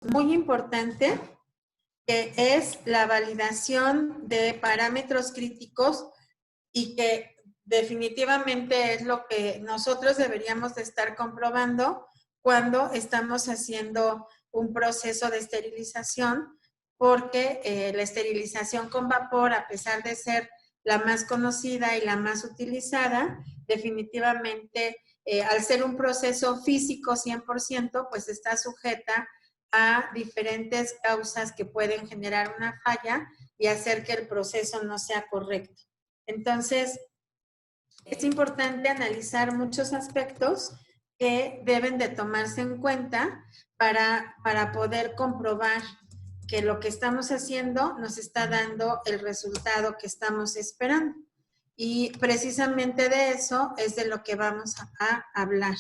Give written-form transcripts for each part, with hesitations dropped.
muy importante, que es la validación de parámetros críticos y que definitivamente es lo que nosotros deberíamos de estar comprobando cuando estamos haciendo un proceso de esterilización, porque la esterilización con vapor, a pesar de ser la más conocida y la más utilizada, definitivamente al ser un proceso físico 100%, pues está sujeta a diferentes causas que pueden generar una falla y hacer que el proceso no sea correcto. Entonces, es importante analizar muchos aspectos que deben de tomarse en cuenta para poder comprobar que lo que estamos haciendo nos está dando el resultado que estamos esperando. Y precisamente de eso es de lo que vamos a hablar.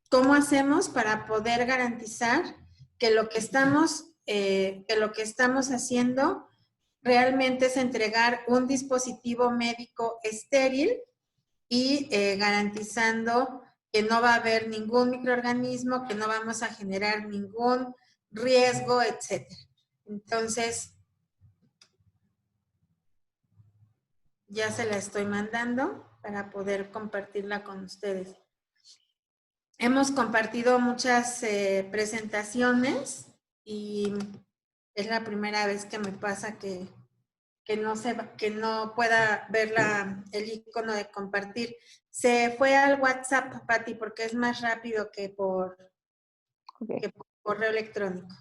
¿Cómo hacemos para poder garantizar que lo que estamos haciendo realmente es entregar un dispositivo médico estéril y garantizando que no va a haber ningún microorganismo, que no vamos a generar ningún riesgo, etcétera? Entonces, ya se la estoy mandando para poder compartirla con ustedes. Hemos compartido muchas presentaciones y es la primera vez que me pasa que no pueda ver el icono de compartir. Se fue al WhatsApp, Pati, porque es más rápido que por correo electrónico.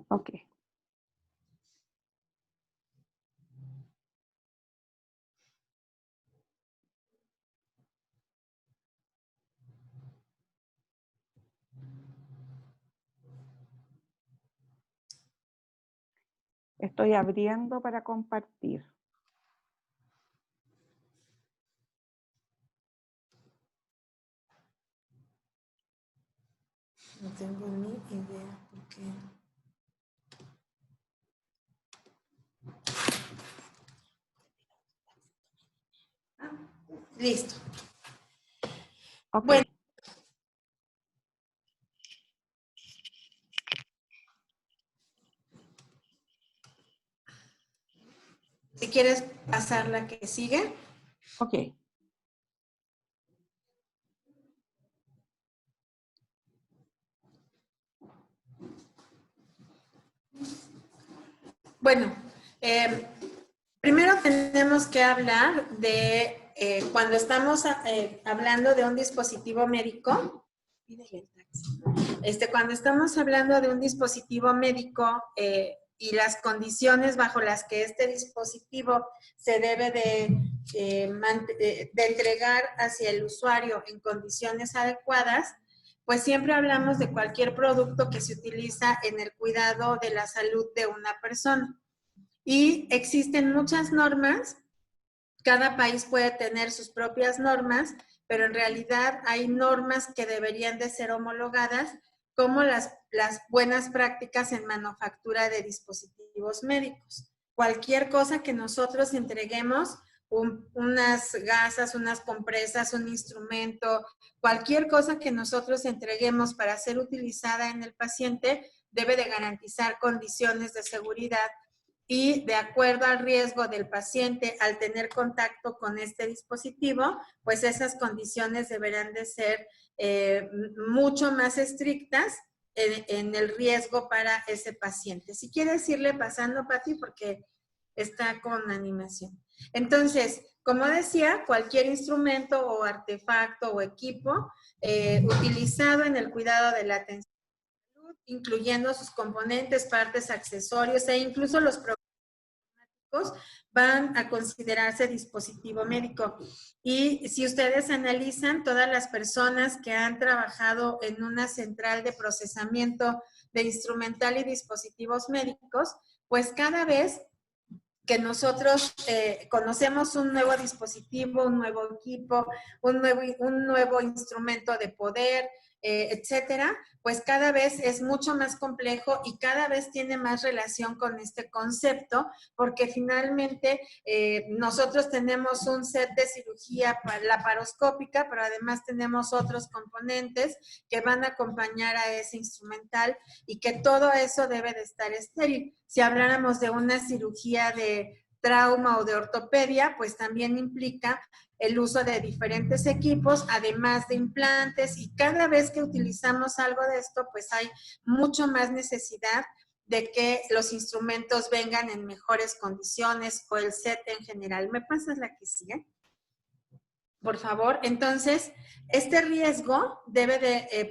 Ok. Estoy abriendo para compartir. No tengo ni idea por qué. Listo. Okay. Bueno. Si quieres pasar la que sigue. Ok. Bueno, primero tenemos que hablar de cuando estamos hablando de un dispositivo médico. Cuando estamos hablando de un dispositivo médico y las condiciones bajo las que este dispositivo se debe de entregar hacia el usuario en condiciones adecuadas, pues siempre hablamos de cualquier producto que se utiliza en el cuidado de la salud de una persona. Y existen muchas normas, cada país puede tener sus propias normas, pero en realidad hay normas que deberían de ser homologadas, como las buenas prácticas en manufactura de dispositivos médicos. Cualquier cosa que nosotros entreguemos, unas gasas, unas compresas, un instrumento, cualquier cosa que nosotros entreguemos para ser utilizada en el paciente, debe de garantizar condiciones de seguridad y de acuerdo al riesgo del paciente al tener contacto con este dispositivo, pues esas condiciones deberán de ser mucho más estrictas en el riesgo para ese paciente. Si quieres irle pasando, Pati, porque está con animación. Entonces, como decía, cualquier instrumento o artefacto o equipo utilizado en el cuidado de la atención, incluyendo sus componentes, partes, accesorios e incluso los van a considerarse dispositivo médico. Y si ustedes analizan, todas las personas que han trabajado en una central de procesamiento de instrumental y dispositivos médicos, pues cada vez que nosotros conocemos un nuevo dispositivo, un nuevo equipo, un nuevo instrumento de poder, etcétera, pues cada vez es mucho más complejo y cada vez tiene más relación con este concepto, porque finalmente nosotros tenemos un set de cirugía laparoscópica, pero además tenemos otros componentes que van a acompañar a ese instrumental y que todo eso debe de estar estéril. Si habláramos de una cirugía de trauma o de ortopedia, pues también implica el uso de diferentes equipos, además de implantes, y cada vez que utilizamos algo de esto, pues hay mucho más necesidad de que los instrumentos vengan en mejores condiciones o el set en general. ¿Me pasas la que sigue? Por favor. Entonces, este riesgo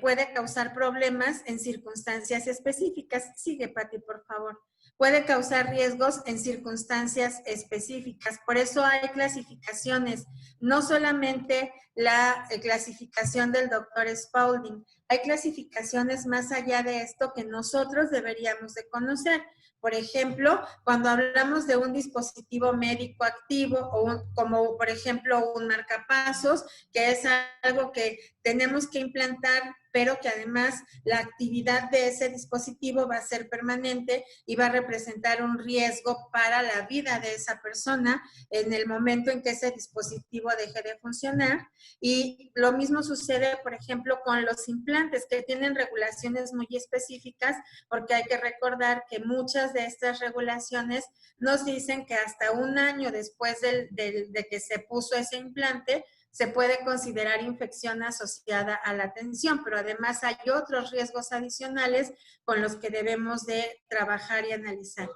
puede causar problemas en circunstancias específicas. Sigue, Pati, por favor. Puede causar riesgos en circunstancias específicas. Por eso hay clasificaciones, no solamente la clasificación del doctor Spaulding, hay clasificaciones más allá de esto que nosotros deberíamos de conocer. Por ejemplo, cuando hablamos de un dispositivo médico activo o como por ejemplo un marcapasos, que es algo que tenemos que implantar, pero que además la actividad de ese dispositivo va a ser permanente y va a representar un riesgo para la vida de esa persona en el momento en que ese dispositivo deje de funcionar. Y lo mismo sucede, por ejemplo, con los implantes, que tienen regulaciones muy específicas, porque hay que recordar que muchas de estas regulaciones nos dicen que hasta un año después de que se puso ese implante, se puede considerar infección asociada a la tensión, pero además hay otros riesgos adicionales con los que debemos de trabajar y analizar.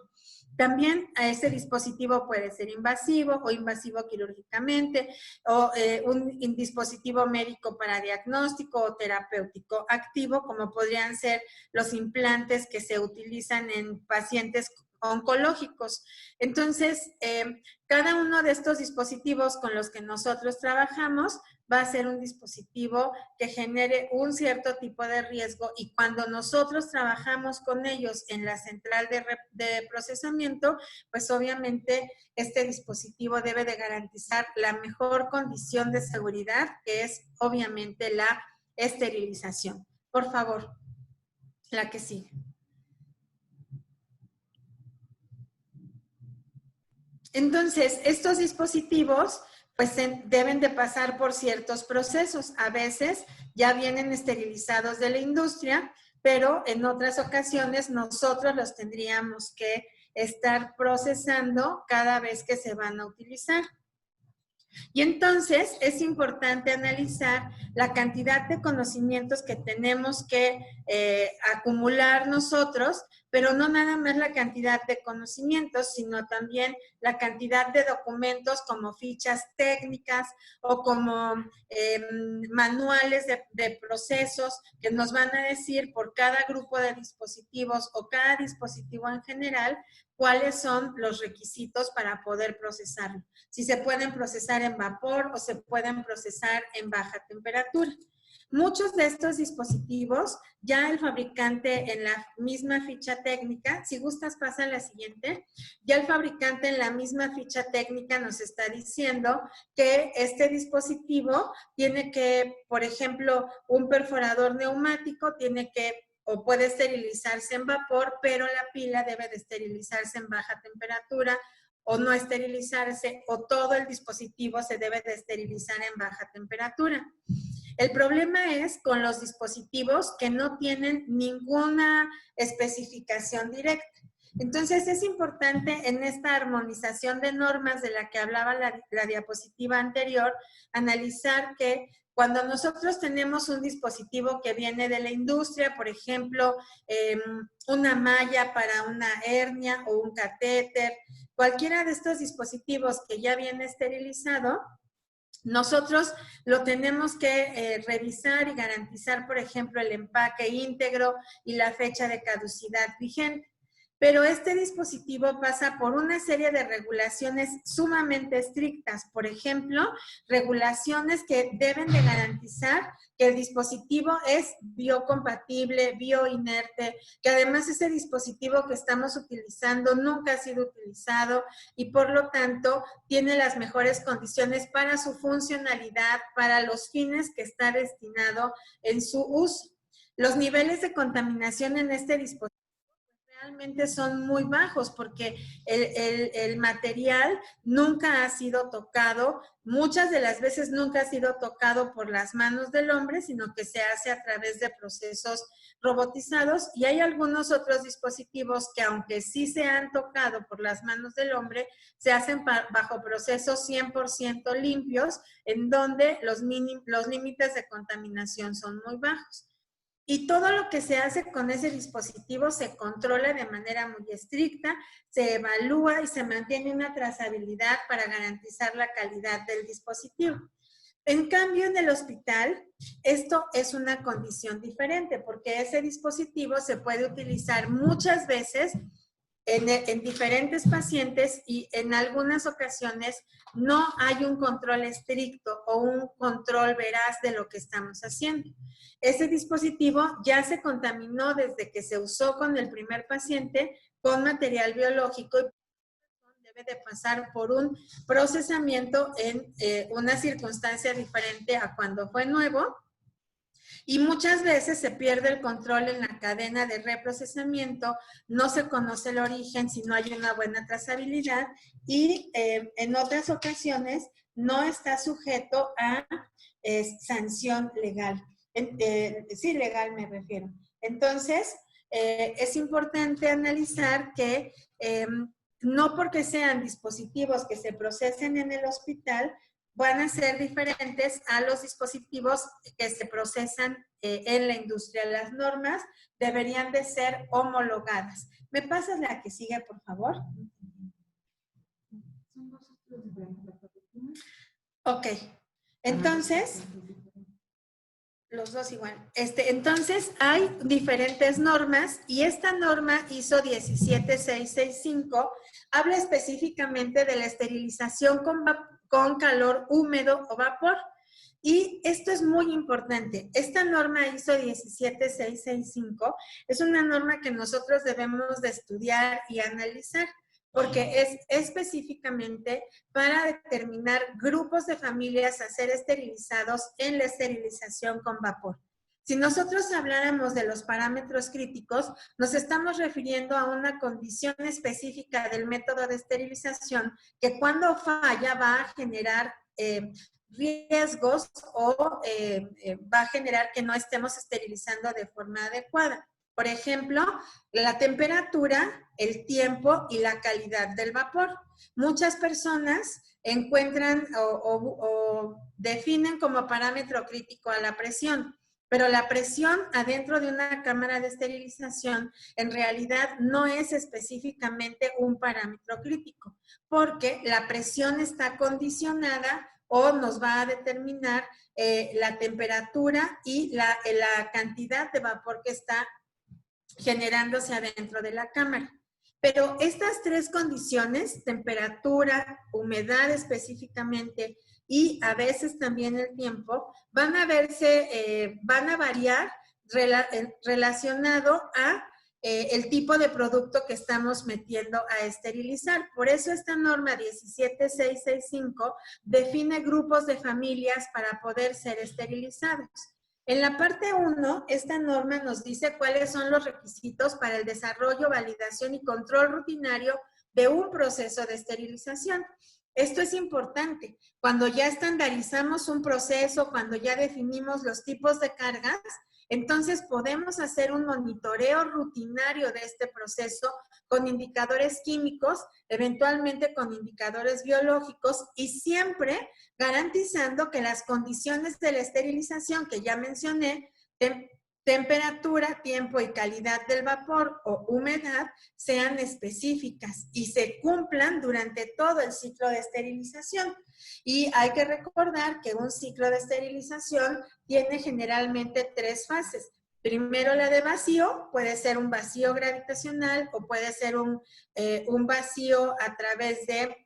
También a este dispositivo puede ser invasivo o invasivo quirúrgicamente, o un dispositivo médico para diagnóstico o terapéutico activo, como podrían ser los implantes que se utilizan en pacientes oncológicos. Entonces, cada uno de estos dispositivos con los que nosotros trabajamos va a ser un dispositivo que genere un cierto tipo de riesgo, y cuando nosotros trabajamos con ellos en la central de procesamiento, pues obviamente este dispositivo debe de garantizar la mejor condición de seguridad, que es obviamente la esterilización. Por favor, la que sigue. Entonces, estos dispositivos pues deben de pasar por ciertos procesos. A veces ya vienen esterilizados de la industria, pero en otras ocasiones nosotros los tendríamos que estar procesando cada vez que se van a utilizar. Y entonces es importante analizar la cantidad de conocimientos que tenemos que acumular nosotros, pero no nada más la cantidad de conocimientos, sino también la cantidad de documentos como fichas técnicas o como manuales de procesos que nos van a decir por cada grupo de dispositivos o cada dispositivo en general cuáles son los requisitos para poder procesarlo. Si se pueden procesar en vapor o se pueden procesar en baja temperatura. Muchos de estos dispositivos, ya el fabricante en la misma ficha técnica, si gustas pasa a la siguiente, ya el fabricante en la misma ficha técnica nos está diciendo que este dispositivo tiene que, por ejemplo, un perforador neumático tiene que o puede esterilizarse en vapor, pero la pila debe de esterilizarse en baja temperatura, o no esterilizarse, o todo el dispositivo se debe de esterilizar en baja temperatura. El problema es con los dispositivos que no tienen ninguna especificación directa. Entonces, es importante en esta armonización de normas de la que hablaba la diapositiva anterior, analizar que cuando nosotros tenemos un dispositivo que viene de la industria, por ejemplo, una malla para una hernia o un catéter, cualquiera de estos dispositivos que ya viene esterilizado, nosotros lo tenemos que revisar y garantizar, por ejemplo, el empaque íntegro y la fecha de caducidad vigente. Pero este dispositivo pasa por una serie de regulaciones sumamente estrictas. Por ejemplo, regulaciones que deben de garantizar que el dispositivo es biocompatible, bioinerte, que además ese dispositivo que estamos utilizando nunca ha sido utilizado y por lo tanto tiene las mejores condiciones para su funcionalidad, para los fines que está destinado en su uso. Los niveles de contaminación en este dispositivo realmente son muy bajos porque el material nunca ha sido tocado, muchas de las veces nunca ha sido tocado por las manos del hombre, sino que se hace a través de procesos robotizados y hay algunos otros dispositivos que aunque sí se han tocado por las manos del hombre, se hacen bajo procesos 100% limpios en donde los límites de contaminación son muy bajos. Y todo lo que se hace con ese dispositivo se controla de manera muy estricta, se evalúa y se mantiene una trazabilidad para garantizar la calidad del dispositivo. En cambio, en el hospital, esto es una condición diferente porque ese dispositivo se puede utilizar muchas veces en diferentes pacientes y en algunas ocasiones no hay un control estricto o un control veraz de lo que estamos haciendo. Ese dispositivo ya se contaminó desde que se usó con el primer paciente con material biológico y debe de pasar por un procesamiento en una circunstancia diferente a cuando fue nuevo. Y muchas veces se pierde el control en la cadena de reprocesamiento, no se conoce el origen si no hay una buena trazabilidad y en otras ocasiones no está sujeto a sanción legal. Sí, legal me refiero. Entonces, es importante analizar que no porque sean dispositivos que se procesen en el hospital, van a ser diferentes a los dispositivos que se procesan en la industria. Las normas deberían de ser homologadas. ¿Me pasas la que sigue, por favor? Ok. Entonces, los dos igual. Entonces, hay diferentes normas y esta norma ISO 17665 habla específicamente de la esterilización con calor húmedo o vapor. Y esto es muy importante. Esta norma ISO 17665 es una norma que nosotros debemos de estudiar y analizar porque es específicamente para determinar grupos de familias a ser esterilizados en la esterilización con vapor. Si nosotros habláramos de los parámetros críticos, nos estamos refiriendo a una condición específica del método de esterilización que cuando falla va a generar riesgos o va a generar que no estemos esterilizando de forma adecuada. Por ejemplo, la temperatura, el tiempo y la calidad del vapor. Muchas personas encuentran o definen como parámetro crítico a la presión, pero la presión adentro de una cámara de esterilización en realidad no es específicamente un parámetro crítico, porque la presión está condicionada o nos va a determinar la temperatura y la cantidad de vapor que está generándose adentro de la cámara. Pero estas tres condiciones, temperatura, humedad específicamente y a veces también el tiempo, van a variar relacionado a el tipo de producto que estamos metiendo a esterilizar. Por eso esta norma 17665 define grupos de familias para poder ser esterilizados. En la parte 1, esta norma nos dice cuáles son los requisitos para el desarrollo, validación y control rutinario de un proceso de esterilización. Esto es importante. Cuando ya estandarizamos un proceso, cuando ya definimos los tipos de cargas, entonces podemos hacer un monitoreo rutinario de este proceso con indicadores químicos, eventualmente con indicadores biológicos y siempre garantizando que las condiciones de la esterilización que ya mencioné, temperatura, tiempo y calidad del vapor o humedad sean específicas y se cumplan durante todo el ciclo de esterilización. Y hay que recordar que un ciclo de esterilización tiene generalmente 3 fases. Primero la de vacío, puede ser un vacío gravitacional o puede ser un vacío a través de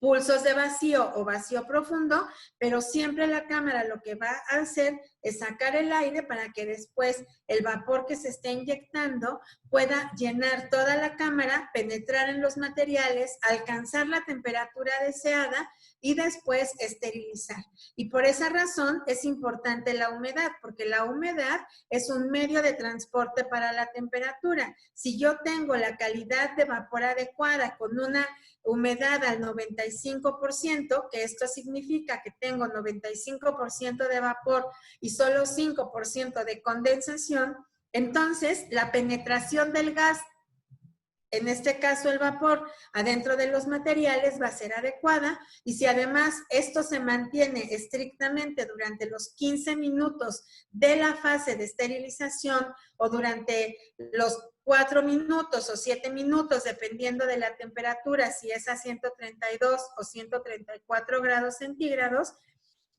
pulsos de vacío o vacío profundo, pero siempre la cámara lo que va a hacer es sacar el aire para que después el vapor que se esté inyectando pueda llenar toda la cámara, penetrar en los materiales, alcanzar la temperatura deseada y después esterilizar. Y por esa razón es importante la humedad, porque la humedad es un medio de transporte para la temperatura. Si yo tengo la calidad de vapor adecuada con una humedad al 95%, que esto significa que tengo 95% de vapor y solo 5% de condensación, entonces la penetración del gas, en este caso el vapor, adentro de los materiales va a ser adecuada, y si además esto se mantiene estrictamente durante los 15 minutos de la fase de esterilización o durante los 4 minutos o 7 minutos, dependiendo de la temperatura, si es a 132 o 134 grados centígrados,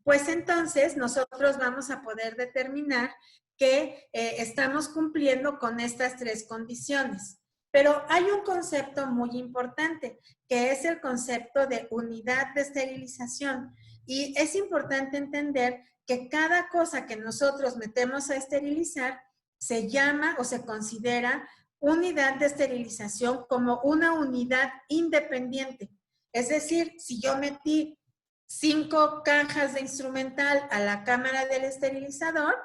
pues entonces nosotros vamos a poder determinar que estamos cumpliendo con estas 3 condiciones. Pero hay un concepto muy importante, que es el concepto de unidad de esterilización. Y es importante entender que cada cosa que nosotros metemos a esterilizar se llama o se considera unidad de esterilización como una unidad independiente. Es decir, si yo metí 5 cajas de instrumental a la cámara del esterilizador,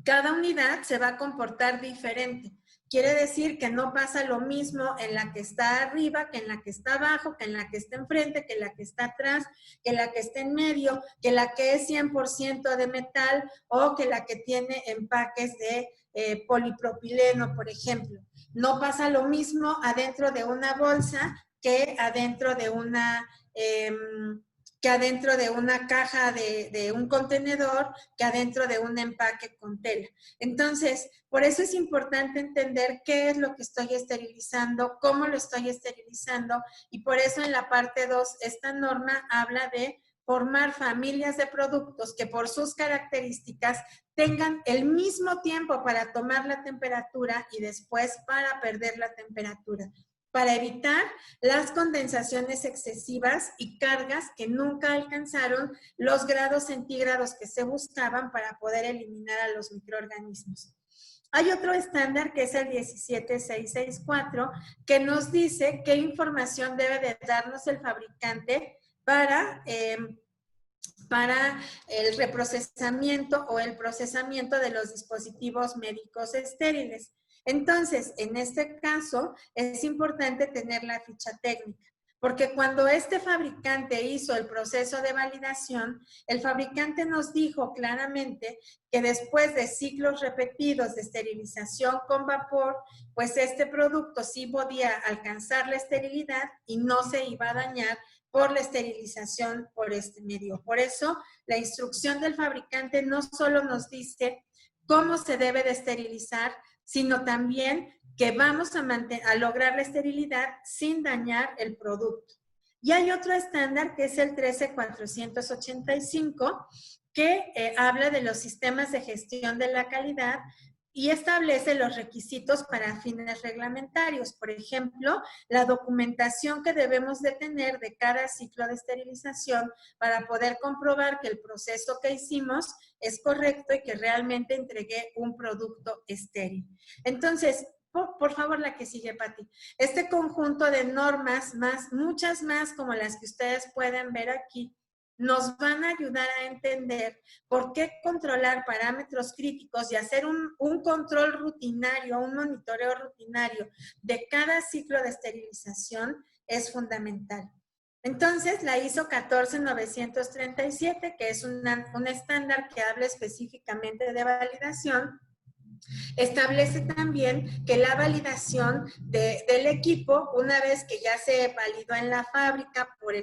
cada unidad se va a comportar diferente. Quiere decir que no pasa lo mismo en la que está arriba, que en la que está abajo, que en la que está enfrente, que en la que está atrás, que en la que está en medio, que la que es 100% de metal o que la que tiene empaques de polipropileno, por ejemplo. No pasa lo mismo adentro de una bolsa que adentro de una caja de un contenedor, que adentro de un empaque con tela. Entonces, por eso es importante entender qué es lo que estoy esterilizando, cómo lo estoy esterilizando, y por eso en la parte 2, esta norma habla de formar familias de productos que por sus características tengan el mismo tiempo para tomar la temperatura y después para perder la temperatura, para evitar las condensaciones excesivas y cargas que nunca alcanzaron los grados centígrados que se buscaban para poder eliminar a los microorganismos. Hay otro estándar que es el 17664, que nos dice qué información debe de darnos el fabricante para el reprocesamiento o el procesamiento de los dispositivos médicos estériles. Entonces, en este caso, es importante tener la ficha técnica, porque cuando este fabricante hizo el proceso de validación, el fabricante nos dijo claramente que después de ciclos repetidos de esterilización con vapor, pues este producto sí podía alcanzar la esterilidad y no se iba a dañar por la esterilización por este medio. Por eso, la instrucción del fabricante no solo nos dice cómo se debe de esterilizar, sino también que vamos a lograr la esterilidad sin dañar el producto. Y hay otro estándar que es el 13485, que habla de los sistemas de gestión de la calidad y establece los requisitos para fines reglamentarios. Por ejemplo, la documentación que debemos de tener de cada ciclo de esterilización para poder comprobar que el proceso que hicimos es correcto y que realmente entregué un producto estéril. Entonces, por favor, la que sigue, Pati. Este conjunto de normas, muchas más como las que ustedes pueden ver aquí, nos van a ayudar a entender por qué controlar parámetros críticos y hacer un control rutinario, un monitoreo rutinario de cada ciclo de esterilización es fundamental. Entonces, la ISO 14937, que es un estándar que habla específicamente de validación, establece también que la validación del equipo, una vez que ya se validó en la fábrica por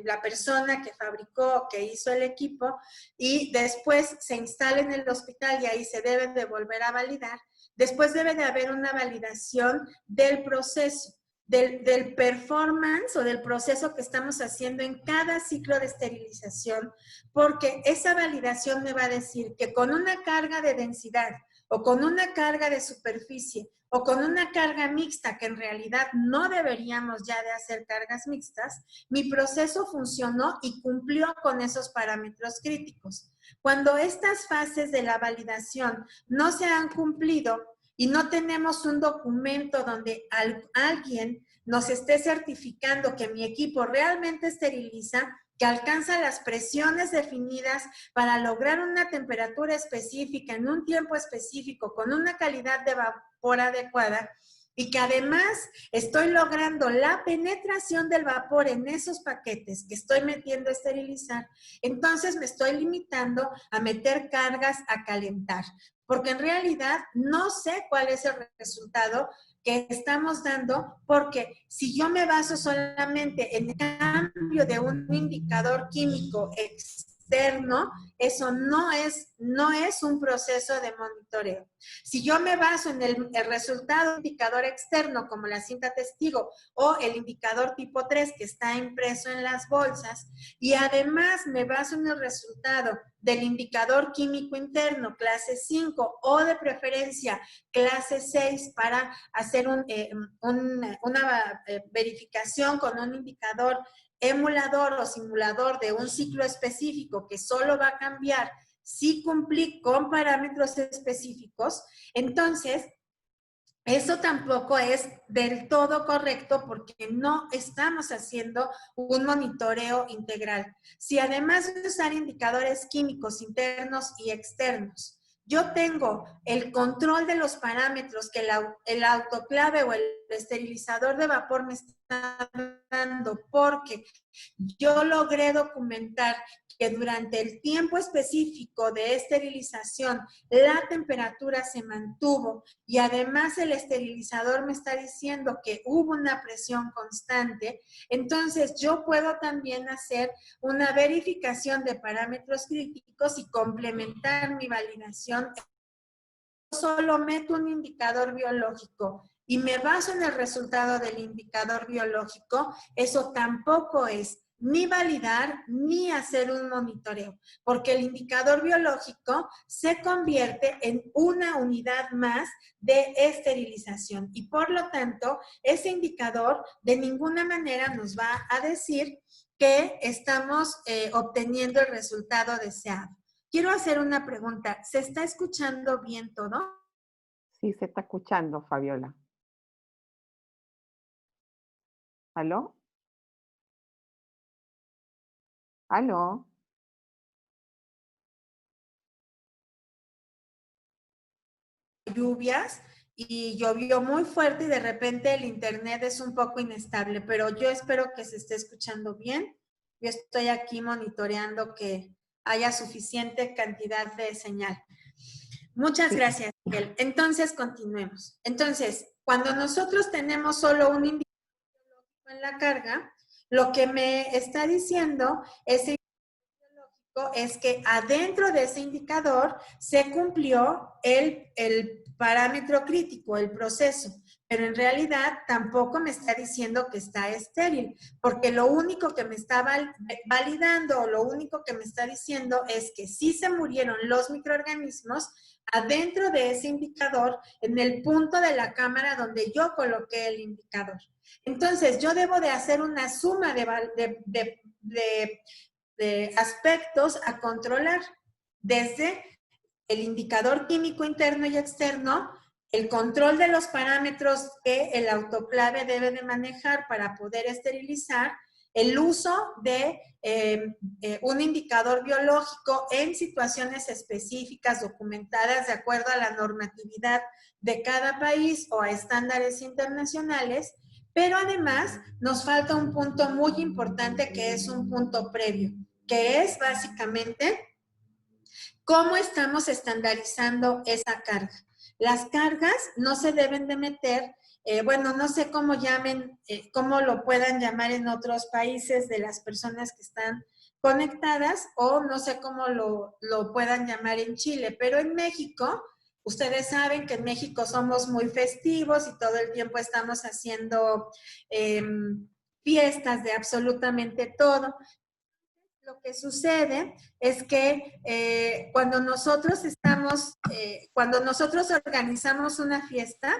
la persona que fabricó, que hizo el equipo, y después se instala en el hospital y ahí se debe de volver a validar, después debe de haber una validación del proceso, del performance o del proceso que estamos haciendo en cada ciclo de esterilización, porque esa validación me va a decir que con una carga de densidad o con una carga de superficie o con una carga mixta, que en realidad no deberíamos ya de hacer cargas mixtas, mi proceso funcionó y cumplió con esos parámetros críticos. Cuando estas fases de la validación no se han cumplido y no tenemos un documento donde alguien nos esté certificando que mi equipo realmente esteriliza, que alcanza las presiones definidas para lograr una temperatura específica en un tiempo específico con una calidad de vapor adecuada y que además estoy logrando la penetración del vapor en esos paquetes que estoy metiendo a esterilizar, entonces me estoy limitando a meter cargas a calentar, porque en realidad no sé cuál es el resultado que estamos dando, porque si yo me baso solamente en el cambio de un indicador químico externo, eso no es un proceso de monitoreo. Si yo me baso en el resultado del indicador externo, como la cinta testigo o el indicador tipo 3 que está impreso en las bolsas, y además me baso en el resultado del indicador químico interno, clase 5, o de preferencia clase 6 para hacer una verificación con un indicador emulador o simulador de un ciclo específico que solo va a cambiar si cumplí con parámetros específicos, entonces eso tampoco es del todo correcto porque no estamos haciendo un monitoreo integral. Si además de usar indicadores químicos internos y externos, yo tengo el control de los parámetros que el autoclave o el esterilizador de vapor me está dando, porque yo logré documentar que durante el tiempo específico de esterilización la temperatura se mantuvo y además el esterilizador me está diciendo que hubo una presión constante, entonces yo puedo también hacer una verificación de parámetros críticos y complementar mi validación. Solo meto un indicador biológico y me baso en el resultado del indicador biológico, eso tampoco es ni validar ni hacer un monitoreo, porque el indicador biológico se convierte en una unidad más de esterilización y por lo tanto ese indicador de ninguna manera nos va a decir que estamos obteniendo el resultado deseado. Quiero hacer una pregunta. ¿Se está escuchando bien todo? Sí, se está escuchando, Fabiola. ¿Aló? ¿Aló? Lluvias y llovió muy fuerte y de repente el internet es un poco inestable, pero yo espero que se esté escuchando bien. Yo estoy aquí monitoreando que haya suficiente cantidad de señal. Muchas Sí. gracias, Miguel. Entonces, continuemos. Entonces, cuando nosotros tenemos solo un indicador en la carga, lo que me está diciendo es que adentro de ese indicador se cumplió el parámetro crítico, el proceso, pero en realidad tampoco me está diciendo que está estéril, porque lo único que me está validando o lo único que me está diciendo es que sí se murieron los microorganismos adentro de ese indicador en el punto de la cámara donde yo coloqué el indicador. Entonces, yo debo de hacer una suma de aspectos a controlar, desde el indicador químico interno y externo, el control de los parámetros que el autoclave debe de manejar para poder esterilizar, el uso de un indicador biológico en situaciones específicas documentadas de acuerdo a la normatividad de cada país o a estándares internacionales, pero además nos falta un punto muy importante que es un punto previo, que es básicamente cómo estamos estandarizando esa carga. Las cargas no se deben de meter, bueno, no sé cómo llamen, cómo lo puedan llamar en otros países de las personas que están conectadas, o no sé cómo lo puedan llamar en Chile, pero en México, ustedes saben que en México somos muy festivos y todo el tiempo estamos haciendo fiestas de absolutamente todo. Lo que sucede es que cuando nosotros estamos cuando nosotros organizamos una fiesta,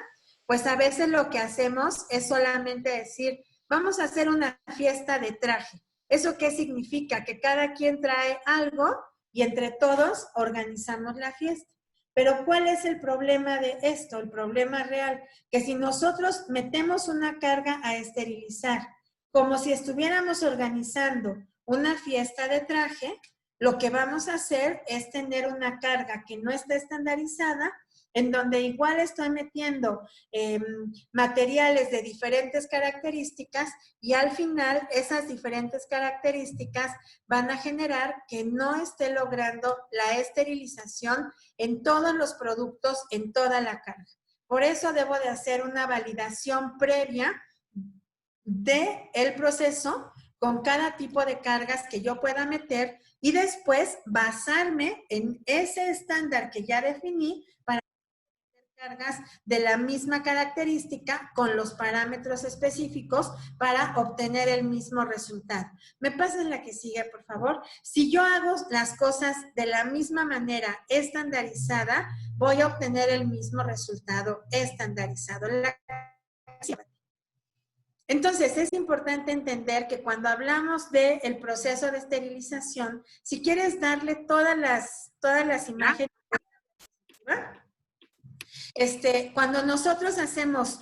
pues a veces lo que hacemos es solamente decir, vamos a hacer una fiesta de traje. ¿Eso qué significa? Que cada quien trae algo y entre todos organizamos la fiesta. Pero ¿cuál es el problema de esto? El problema real, que si nosotros metemos una carga a esterilizar, como si estuviéramos organizando una fiesta de traje, lo que vamos a hacer es tener una carga que no está estandarizada, en donde igual estoy metiendo materiales de diferentes características y al final esas diferentes características van a generar que no esté logrando la esterilización en todos los productos, en toda la carga. Por eso debo de hacer una validación previa del proceso con cada tipo de cargas que yo pueda meter y después basarme en ese estándar que ya definí para cargas de la misma característica con los parámetros específicos para obtener el mismo resultado. ¿Me pasas la que sigue, por favor? Si yo hago las cosas de la misma manera estandarizada, voy a obtener el mismo resultado estandarizado. Entonces, es importante entender que cuando hablamos del proceso de esterilización, si quieres darle todas las imágenes, cuando nosotros hacemos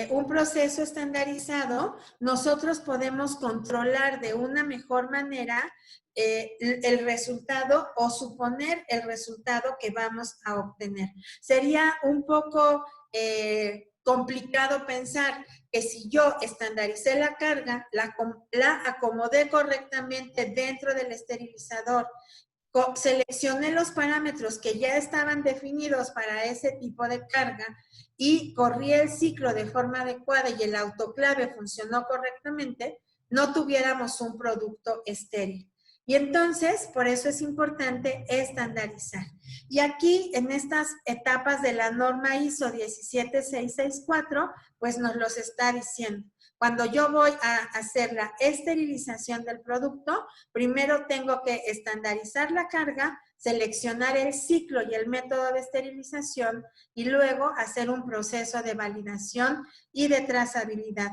un proceso estandarizado, nosotros podemos controlar de una mejor manera el resultado o suponer el resultado que vamos a obtener. Sería un poco complicado pensar que si yo estandaricé la carga, la acomodé correctamente dentro del esterilizador, seleccioné los parámetros que ya estaban definidos para ese tipo de carga y corrí el ciclo de forma adecuada y el autoclave funcionó correctamente, no tuviéramos un producto estéril. Y entonces, por eso es importante estandarizar. Y aquí, en estas etapas de la norma ISO 17664, pues nos los está diciendo. Cuando yo voy a hacer la esterilización del producto, primero tengo que estandarizar la carga, seleccionar el ciclo y el método de esterilización y luego hacer un proceso de validación y de trazabilidad.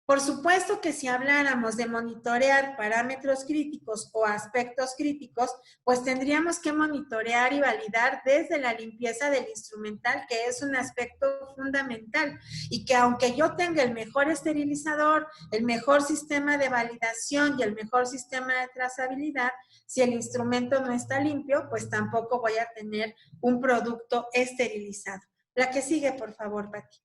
Por supuesto que si habláramos de monitorear parámetros críticos o aspectos críticos, pues tendríamos que monitorear y validar desde la limpieza del instrumental, que es un aspecto fundamental y que aunque yo tenga el mejor esterilizador, el mejor sistema de validación y el mejor sistema de trazabilidad, si el instrumento no está limpio, pues tampoco voy a tener un producto esterilizado. La que sigue, por favor, Pati.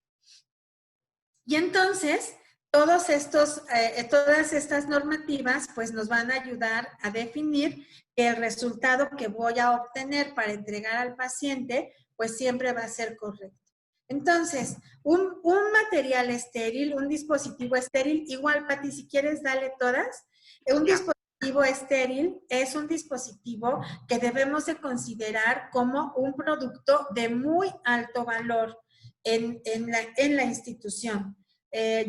Y entonces, todas estas normativas pues nos van a ayudar a definir que el resultado que voy a obtener para entregar al paciente pues siempre va a ser correcto. Entonces, un material estéril, un dispositivo estéril, igual Pati, si quieres dale todas, un dispositivo estéril es un dispositivo que debemos de considerar como un producto de muy alto valor en la institución.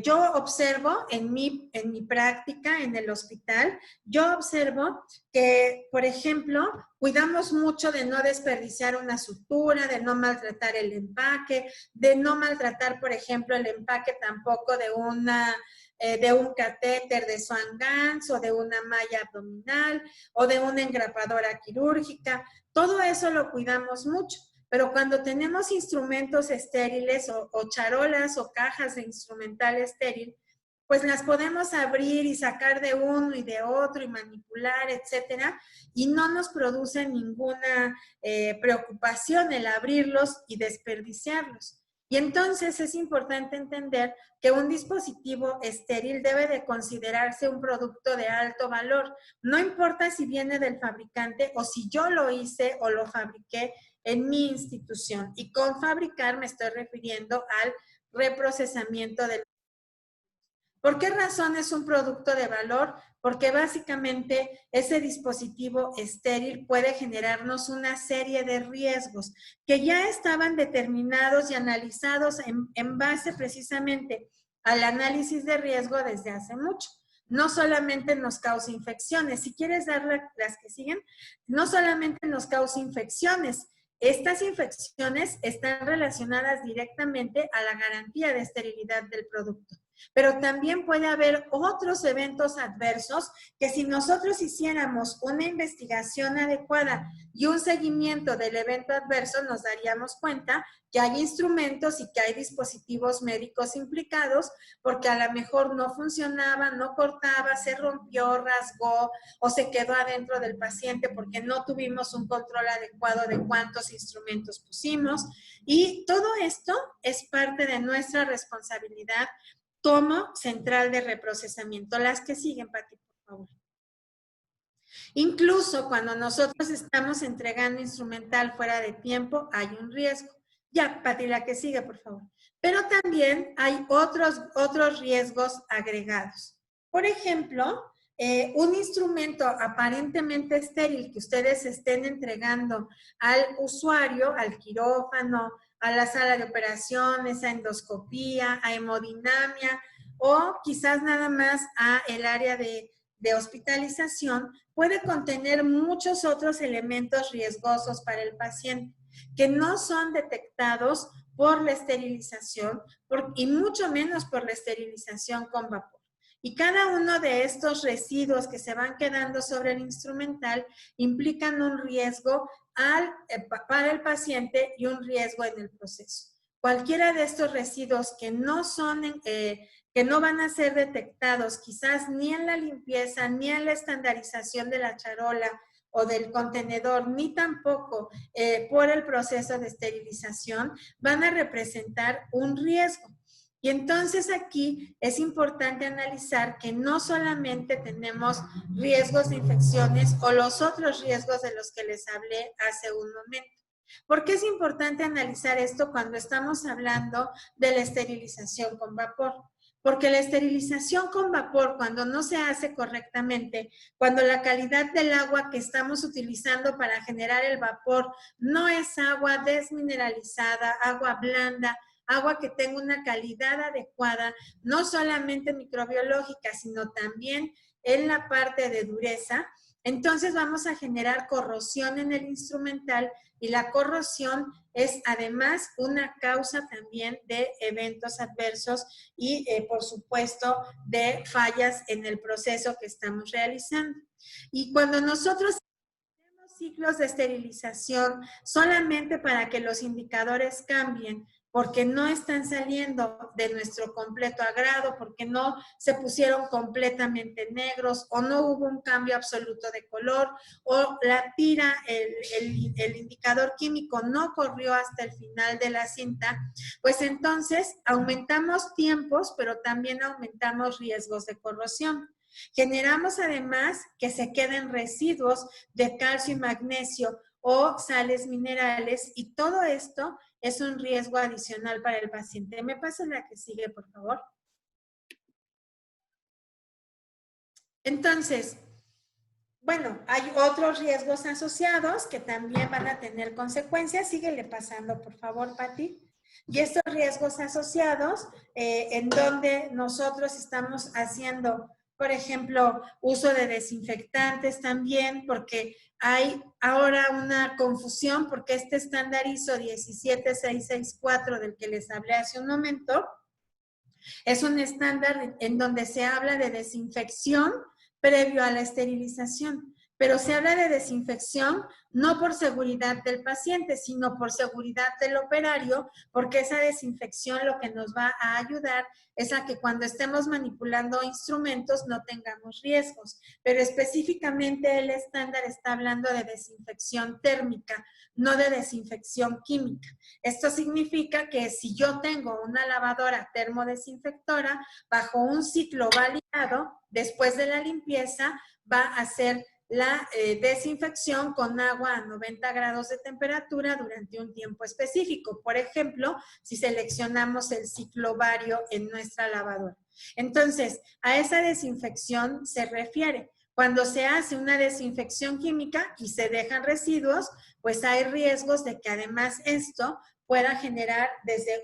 Yo observo en mi práctica en el hospital, yo observo que, por ejemplo, cuidamos mucho de no desperdiciar una sutura, de no maltratar el empaque, de no maltratar, por ejemplo, el empaque tampoco de un catéter de Swan-Ganz o de una malla abdominal o de una engrapadora quirúrgica. Todo eso lo cuidamos mucho. Pero cuando tenemos instrumentos estériles o charolas o cajas de instrumental estéril, pues las podemos abrir y sacar de uno y de otro y manipular, etcétera, y no nos produce ninguna preocupación el abrirlos y desperdiciarlos. Y entonces es importante entender que un dispositivo estéril debe de considerarse un producto de alto valor. No importa si viene del fabricante o si yo lo hice o lo fabriqué en mi institución. Y con fabricar me estoy refiriendo al reprocesamiento del. ¿Por qué razón es un producto de valor? Porque básicamente ese dispositivo estéril puede generarnos una serie de riesgos que ya estaban determinados y analizados en base precisamente al análisis de riesgo desde hace mucho. No solamente nos causa infecciones, si quieres dar las que siguen, no solamente nos causa infecciones, Estas infecciones están relacionadas directamente a la garantía de esterilidad del producto. Pero también puede haber otros eventos adversos que si nosotros hiciéramos una investigación adecuada y un seguimiento del evento adverso, nos daríamos cuenta que hay instrumentos y que hay dispositivos médicos implicados porque a lo mejor no funcionaba, no cortaba, se rompió, rasgó o se quedó adentro del paciente porque no tuvimos un control adecuado de cuántos instrumentos pusimos. Y todo esto es parte de nuestra responsabilidad como central de reprocesamiento. Las que siguen, Pati, por favor. Incluso cuando nosotros estamos entregando instrumental fuera de tiempo, hay un riesgo. Ya, Pati, la que sigue, por favor. Pero también hay otros riesgos agregados. Por ejemplo, un instrumento aparentemente estéril que ustedes estén entregando al usuario, al quirófano, a la sala de operaciones, a endoscopía, a hemodinamia o quizás nada más a el área de hospitalización, puede contener muchos otros elementos riesgosos para el paciente que no son detectados por la esterilización y mucho menos por la esterilización con vapor. Y cada uno de estos residuos que se van quedando sobre el instrumental implican un riesgo para el paciente y un riesgo en el proceso. Cualquiera de estos residuos que no van a ser detectados quizás ni en la limpieza, ni en la estandarización de la charola o del contenedor, ni tampoco por el proceso de esterilización, van a representar un riesgo. Y entonces aquí es importante analizar que no solamente tenemos riesgos de infecciones o los otros riesgos de los que les hablé hace un momento. ¿Por qué es importante analizar esto cuando estamos hablando de la esterilización con vapor? Porque la esterilización con vapor, cuando no se hace correctamente, cuando la calidad del agua que estamos utilizando para generar el vapor no es agua desmineralizada, agua blanda, agua que tenga una calidad adecuada, no solamente microbiológica, sino también en la parte de dureza, entonces vamos a generar corrosión en el instrumental y la corrosión es además una causa también de eventos adversos y por supuesto de fallas en el proceso que estamos realizando. Y cuando nosotros hacemos ciclos de esterilización solamente para que los indicadores cambien, porque no están saliendo de nuestro completo agrado, porque no se pusieron completamente negros o no hubo un cambio absoluto de color o la tira, el indicador químico no corrió hasta el final de la cinta, pues entonces aumentamos tiempos, pero también aumentamos riesgos de corrosión. Generamos además que se queden residuos de calcio y magnesio o sales minerales y todo esto es un riesgo adicional para el paciente. ¿Me pasa la que sigue, por favor? Entonces, bueno, hay otros riesgos asociados que también van a tener consecuencias. Síguele pasando, por favor, Pati. Y estos riesgos asociados, en donde nosotros estamos haciendo, por ejemplo, uso de desinfectantes también, porque hay ahora una confusión, porque este estándar ISO 17664 del que les hablé hace un momento, es un estándar en donde se habla de desinfección previo a la esterilización, pero se habla de desinfección no por seguridad del paciente, sino por seguridad del operario, porque esa desinfección lo que nos va a ayudar es a que cuando estemos manipulando instrumentos no tengamos riesgos, pero específicamente el estándar está hablando de desinfección térmica, no de desinfección química. Esto significa que si yo tengo una lavadora termodesinfectora, bajo un ciclo validado, después de la limpieza, va a hacer la desinfección con agua a 90 grados de temperatura durante un tiempo específico. Por ejemplo, si seleccionamos el ciclo vario en nuestra lavadora. Entonces, a esa desinfección se refiere. Cuando se hace una desinfección química y se dejan residuos, pues hay riesgos de que además esto pueda generar desde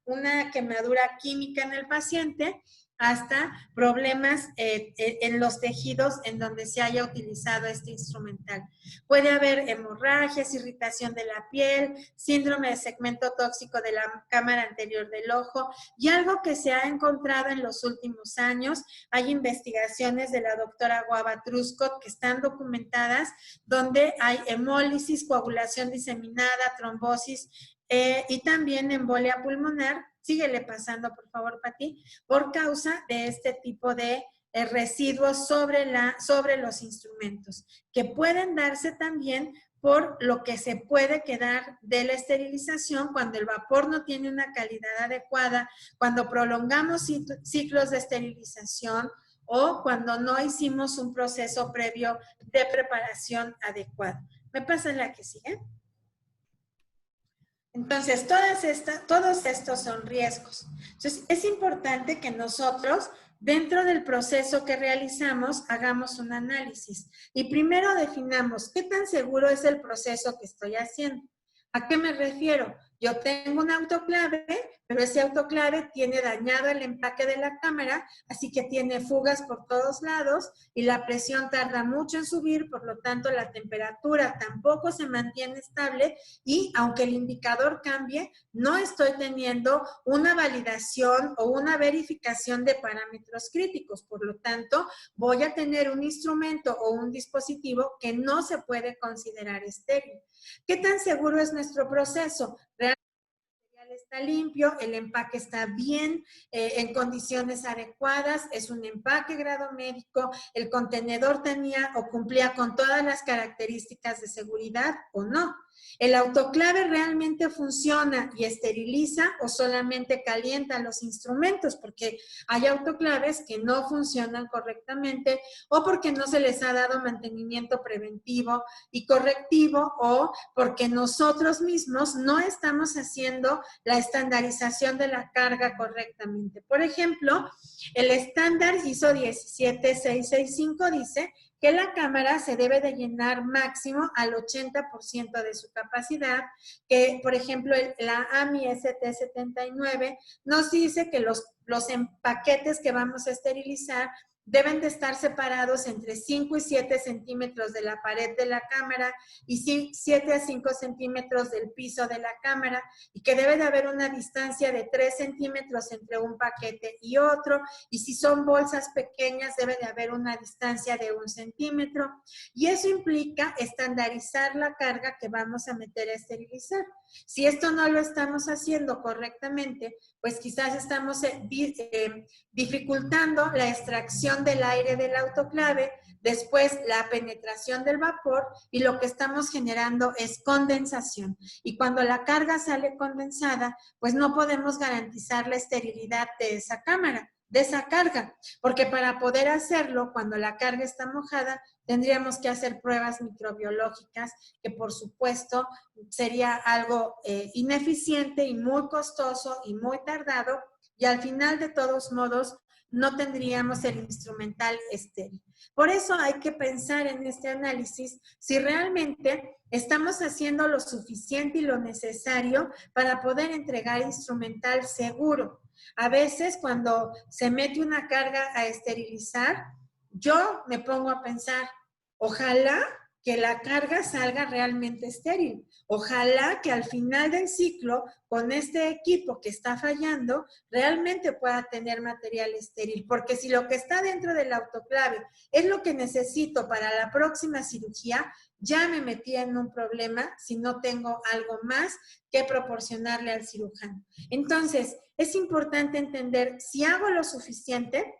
una quemadura química en el paciente hasta problemas en los tejidos en donde se haya utilizado este instrumental. Puede haber hemorragias, irritación de la piel, síndrome de segmento tóxico de la cámara anterior del ojo, y algo que se ha encontrado en los últimos años, hay investigaciones de la doctora Guava Truscott que están documentadas, donde hay hemólisis, coagulación diseminada, trombosis, y también embolia pulmonar. Síguele pasando, por favor, Pati, por causa de este tipo de residuos sobre los instrumentos, que pueden darse también por lo que se puede quedar de la esterilización cuando el vapor no tiene una calidad adecuada, cuando prolongamos ciclos de esterilización o cuando no hicimos un proceso previo de preparación adecuado. ¿Me pasa la que sigue? Entonces, todos estos son riesgos. Entonces, es importante que nosotros, dentro del proceso que realizamos, hagamos un análisis. Y primero definamos qué tan seguro es el proceso que estoy haciendo. ¿A qué me refiero? Yo tengo un autoclave, pero ese autoclave tiene dañado el empaque de la cámara, así que tiene fugas por todos lados y la presión tarda mucho en subir, por lo tanto la temperatura tampoco se mantiene estable y aunque el indicador cambie, no estoy teniendo una validación o una verificación de parámetros críticos. Por lo tanto, voy a tener un instrumento o un dispositivo que no se puede considerar estéril. ¿Qué tan seguro es nuestro proceso? Realmente el material está limpio, el empaque está bien, en condiciones adecuadas, es un empaque grado médico, el contenedor tenía o cumplía con todas las características de seguridad o no. ¿El autoclave realmente funciona y esteriliza o solamente calienta los instrumentos? Porque hay autoclaves que no funcionan correctamente o porque no se les ha dado mantenimiento preventivo y correctivo o porque nosotros mismos no estamos haciendo la estandarización de la carga correctamente. Por ejemplo, el estándar ISO 17665 dice que la cámara se debe de llenar máximo al 80% de su capacidad, que por ejemplo la AMI ST79 nos dice que los paquetes que vamos a esterilizar deben de estar separados entre 5 y 7 centímetros de la pared de la cámara y 7 a 5 centímetros del piso de la cámara, y que debe de haber una distancia de 3 centímetros entre un paquete y otro, y si son bolsas pequeñas debe de haber una distancia de 1 centímetro, y eso implica estandarizar la carga que vamos a meter a esterilizar. Si esto no lo estamos haciendo correctamente, pues quizás estamos dificultando la extracción del aire del autoclave, después la penetración del vapor, y lo que estamos generando es condensación. Y cuando la carga sale condensada, pues no podemos garantizar la esterilidad de esa cámara, de esa carga, porque para poder hacerlo, cuando la carga está mojada, tendríamos que hacer pruebas microbiológicas, que por supuesto sería algo ineficiente y muy costoso y muy tardado, y al final de todos modos no tendríamos el instrumental estéril. Por eso hay que pensar en este análisis si realmente estamos haciendo lo suficiente y lo necesario para poder entregar instrumental seguro. A veces cuando se mete una carga a esterilizar, yo me pongo a pensar, ojalá que la carga salga realmente estéril. Ojalá que al final del ciclo, con este equipo que está fallando, realmente pueda tener material estéril. Porque si lo que está dentro del autoclave es lo que necesito para la próxima cirugía, ya me metí en un problema si no tengo algo más que proporcionarle al cirujano. Entonces, es importante entender si hago lo suficiente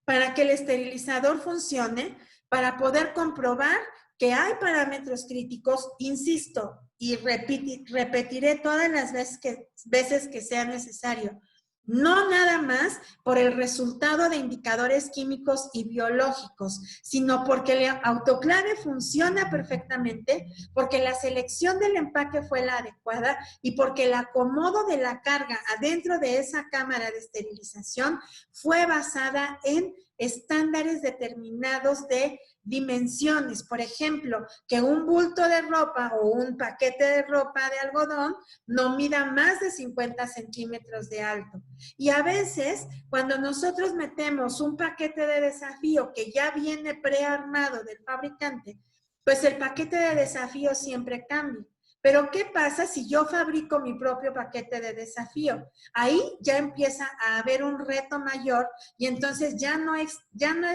para que el esterilizador funcione, para poder comprobar que hay parámetros críticos, insisto, y repetiré todas las veces que sea necesario. No nada más por el resultado de indicadores químicos y biológicos, sino porque el autoclave funciona perfectamente, porque la selección del empaque fue la adecuada y porque el acomodo de la carga adentro de esa cámara de esterilización fue basada en estándares determinados de dimensiones. Por ejemplo, que un bulto de ropa o un paquete de ropa de algodón no mida más de 50 centímetros de alto. Y a veces, cuando nosotros metemos un paquete de desafío que ya viene prearmado del fabricante, pues el paquete de desafío siempre cambia. Pero ¿qué pasa si yo fabrico mi propio paquete de desafío? Ahí ya empieza a haber un reto mayor y entonces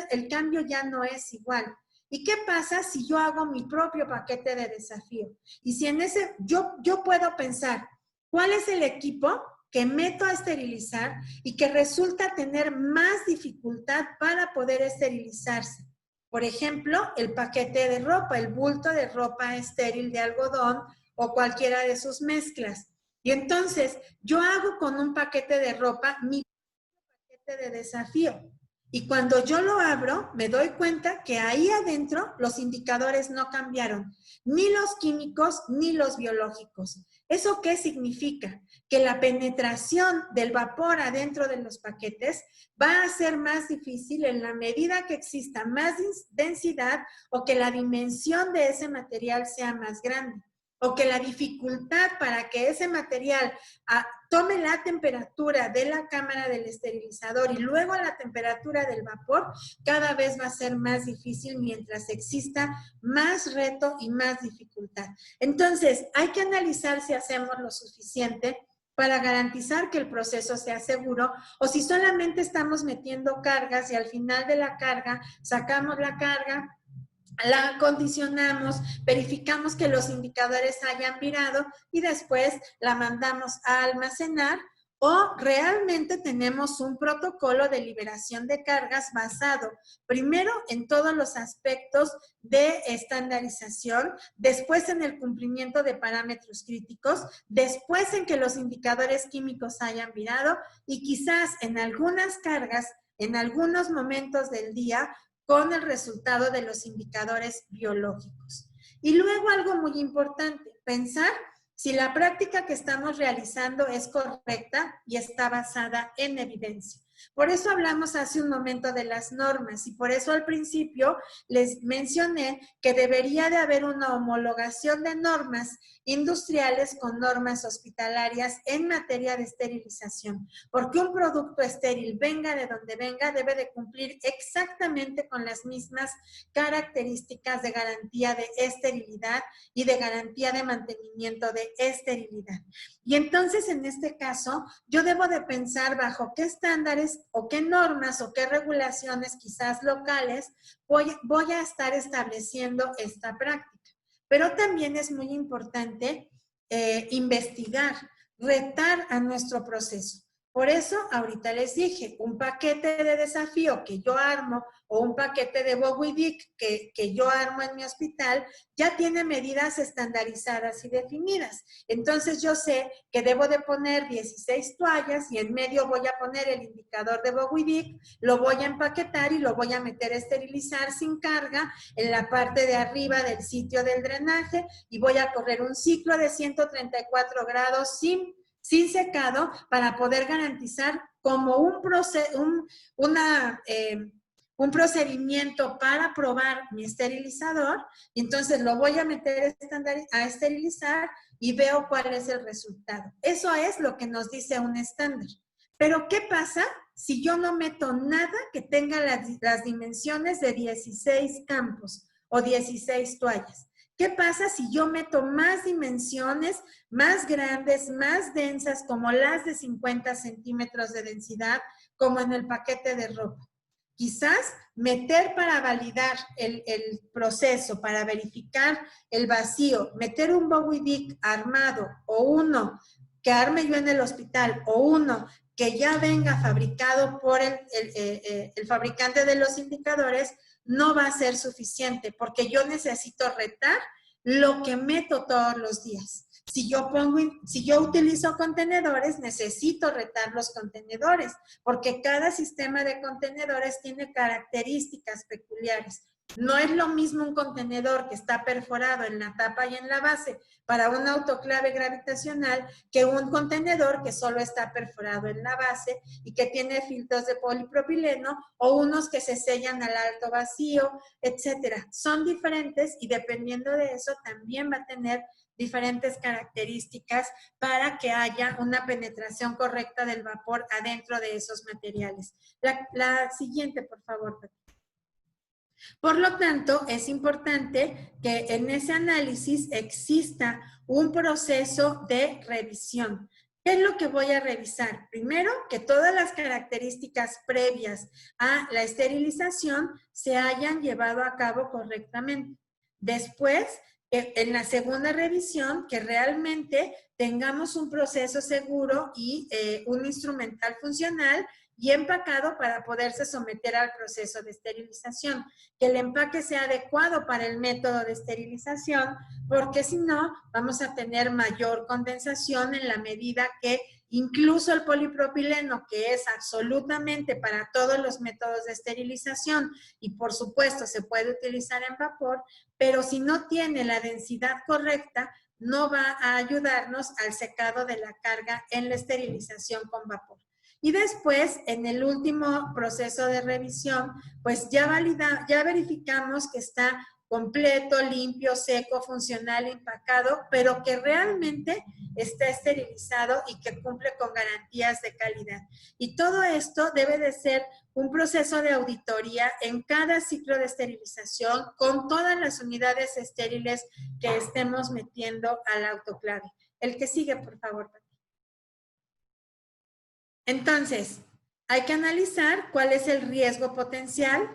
el cambio ya no es igual. ¿Y qué pasa si yo hago mi propio paquete de desafío? Y si en ese, yo puedo pensar, ¿cuál es el equipo que meto a esterilizar y que resulta tener más dificultad para poder esterilizarse? Por ejemplo, el paquete de ropa, el bulto de ropa estéril de algodón o cualquiera de sus mezclas. Y entonces yo hago con un paquete de ropa mi paquete de desafío. Y cuando yo lo abro, me doy cuenta que ahí adentro los indicadores no cambiaron, ni los químicos ni los biológicos. ¿Eso qué significa? Que la penetración del vapor adentro de los paquetes va a ser más difícil en la medida que exista más densidad o que la dimensión de ese material sea más grande, o que la dificultad para que ese material tome la temperatura de la cámara del esterilizador y luego la temperatura del vapor, cada vez va a ser más difícil mientras exista más reto y más dificultad. Entonces, hay que analizar si hacemos lo suficiente para garantizar que el proceso sea seguro, o si solamente estamos metiendo cargas y al final de la carga sacamos la carga, la condicionamos, verificamos que los indicadores hayan virado y después la mandamos a almacenar, o realmente tenemos un protocolo de liberación de cargas basado primero en todos los aspectos de estandarización, después en el cumplimiento de parámetros críticos, después en que los indicadores químicos hayan virado y quizás en algunas cargas, en algunos momentos del día, con el resultado de los indicadores biológicos. Y luego algo muy importante, pensar si la práctica que estamos realizando es correcta y está basada en evidencia. Por eso hablamos hace un momento de las normas y por eso al principio les mencioné que debería de haber una homologación de normas industriales con normas hospitalarias en materia de esterilización, porque un producto estéril, venga de donde venga, debe de cumplir exactamente con las mismas características de garantía de esterilidad y de garantía de mantenimiento de esterilidad. Y entonces, en este caso, yo debo de pensar bajo qué estándares o qué normas o qué regulaciones, quizás locales, voy a estar estableciendo esta práctica. Pero también es muy importante investigar, retar a nuestro proceso. Por eso, ahorita les dije, un paquete de desafío que yo armo o un paquete de Bowie Dick que yo armo en mi hospital, ya tiene medidas estandarizadas y definidas. Entonces, yo sé que debo de poner 16 toallas y en medio voy a poner el indicador de Bowie Dick, lo voy a empaquetar y lo voy a meter a esterilizar sin carga en la parte de arriba del sitio del drenaje y voy a correr un ciclo de 134 grados sin secado para poder garantizar como un procedimiento para probar mi esterilizador. Y entonces lo voy a meter a esterilizar y veo cuál es el resultado. Eso es lo que nos dice un estándar. Pero ¿qué pasa si yo no meto nada que tenga las dimensiones de 16 campos o 16 toallas? ¿Qué pasa si yo meto más dimensiones, más grandes, más densas, como las de 50 centímetros de densidad, como en el paquete de ropa? Quizás meter para validar el proceso, para verificar el vacío, meter un Bowie Dick armado o uno que arme yo en el hospital o uno que ya venga fabricado por el fabricante de los indicadores, no va a ser suficiente porque yo necesito retar lo que meto todos los días. Si yo utilizo contenedores, necesito retar los contenedores, porque cada sistema de contenedores tiene características peculiares. No es lo mismo un contenedor que está perforado en la tapa y en la base para un autoclave gravitacional que un contenedor que solo está perforado en la base y que tiene filtros de polipropileno o unos que se sellan al alto vacío, etcétera. Son diferentes y dependiendo de eso también va a tener diferentes características para que haya una penetración correcta del vapor adentro de esos materiales. La siguiente, por favor. Por lo tanto, es importante que en ese análisis exista un proceso de revisión. ¿Qué es lo que voy a revisar? Primero, que todas las características previas a la esterilización se hayan llevado a cabo correctamente. Después, en la segunda revisión, que realmente tengamos un proceso seguro y un instrumental funcional y empacado para poderse someter al proceso de esterilización. Que el empaque sea adecuado para el método de esterilización, porque si no, vamos a tener mayor condensación en la medida que incluso el polipropileno, que es absolutamente para todos los métodos de esterilización y por supuesto se puede utilizar en vapor, pero si no tiene la densidad correcta, no va a ayudarnos al secado de la carga en la esterilización con vapor. Y después, en el último proceso de revisión, pues ya verificamos que está completo, limpio, seco, funcional, empacado, pero que realmente está esterilizado y que cumple con garantías de calidad. Y todo esto debe de ser un proceso de auditoría en cada ciclo de esterilización con todas las unidades estériles que estemos metiendo al autoclave. El que sigue, por favor. Entonces, hay que analizar cuál es el riesgo potencial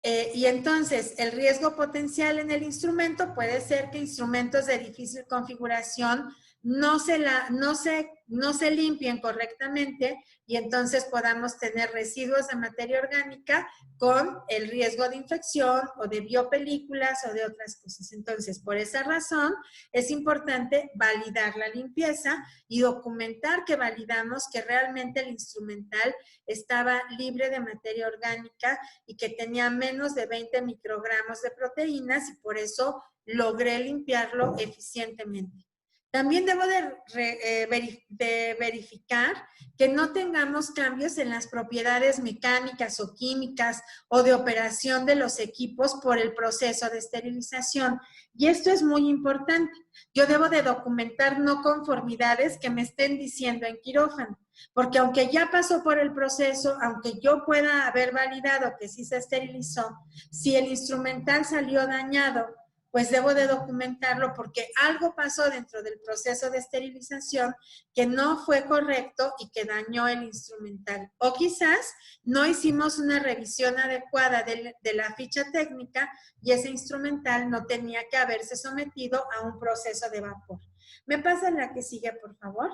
y entonces el riesgo potencial en el instrumento puede ser que instrumentos de difícil configuración no se limpien correctamente y entonces podamos tener residuos de materia orgánica con el riesgo de infección o de biopelículas o de otras cosas. Entonces, por esa razón, es importante validar la limpieza y documentar que validamos que realmente el instrumental estaba libre de materia orgánica y que tenía menos de 20 microgramos de proteínas y por eso logré limpiarlo eficientemente. También debo de verificar que no tengamos cambios en las propiedades mecánicas o químicas o de operación de los equipos por el proceso de esterilización. Y esto es muy importante. Yo debo de documentar no conformidades que me estén diciendo en quirófano, porque aunque ya pasó por el proceso, aunque yo pueda haber validado que sí se esterilizó, si el instrumental salió dañado, pues debo de documentarlo porque algo pasó dentro del proceso de esterilización que no fue correcto y que dañó el instrumental. O quizás no hicimos una revisión adecuada de la ficha técnica y ese instrumental no tenía que haberse sometido a un proceso de vapor. ¿Me pasa la que sigue, por favor?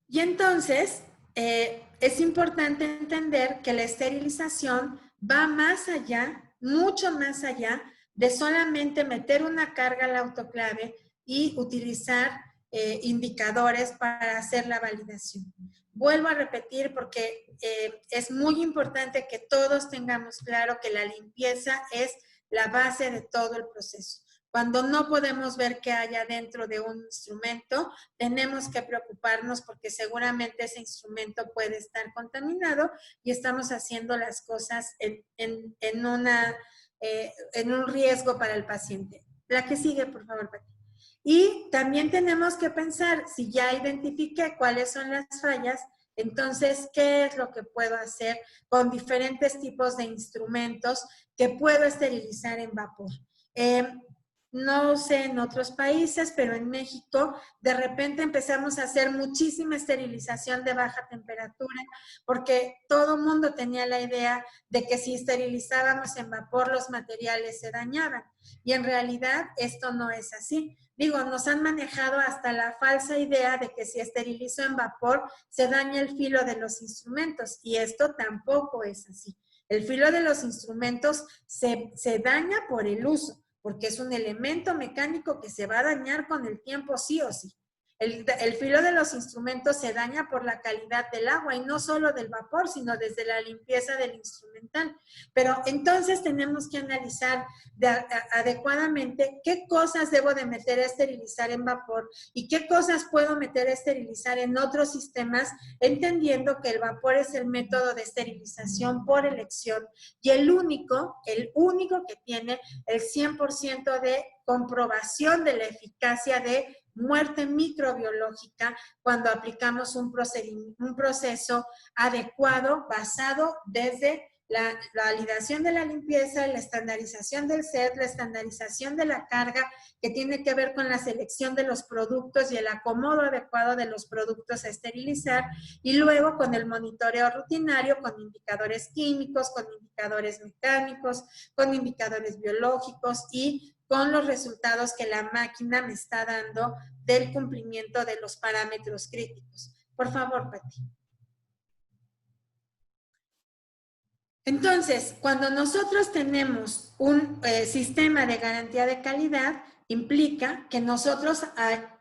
Y entonces, es importante entender que la esterilización va más allá, mucho más allá de solamente meter una carga al autoclave y utilizar indicadores para hacer la validación. Vuelvo a repetir porque es muy importante que todos tengamos claro que la limpieza es la base de todo el proceso. Cuando no podemos ver qué hay adentro de un instrumento, tenemos que preocuparnos porque seguramente ese instrumento puede estar contaminado y estamos haciendo las cosas en un riesgo para el paciente. La que sigue, por favor, Pati. Y también tenemos que pensar, si ya identifiqué cuáles son las fallas, entonces, ¿qué es lo que puedo hacer con diferentes tipos de instrumentos que puedo esterilizar en vapor? No sé en otros países, pero en México de repente empezamos a hacer muchísima esterilización de baja temperatura porque todo el mundo tenía la idea de que si esterilizábamos en vapor los materiales se dañaban y en realidad esto no es así. Digo, nos han manejado hasta la falsa idea de que si esterilizo en vapor se daña el filo de los instrumentos y esto tampoco es así. El filo de los instrumentos se daña por el uso, porque es un elemento mecánico que se va a dañar con el tiempo sí o sí. El filo de los instrumentos se daña por la calidad del agua y no solo del vapor, sino desde la limpieza del instrumental. Pero entonces tenemos que analizar adecuadamente qué cosas debo de meter a esterilizar en vapor y qué cosas puedo meter a esterilizar en otros sistemas, entendiendo que el vapor es el método de esterilización por elección y el único que tiene el 100% de comprobación de la eficacia de muerte microbiológica cuando aplicamos un proceso adecuado basado desde la validación de la limpieza, la estandarización del set, la estandarización de la carga, que tiene que ver con la selección de los productos y el acomodo adecuado de los productos a esterilizar, y luego con el monitoreo rutinario, con indicadores químicos, con indicadores mecánicos, con indicadores biológicos y con los resultados que la máquina me está dando del cumplimiento de los parámetros críticos. Por favor, Pati. Entonces, cuando nosotros tenemos un sistema de garantía de calidad, implica que nosotros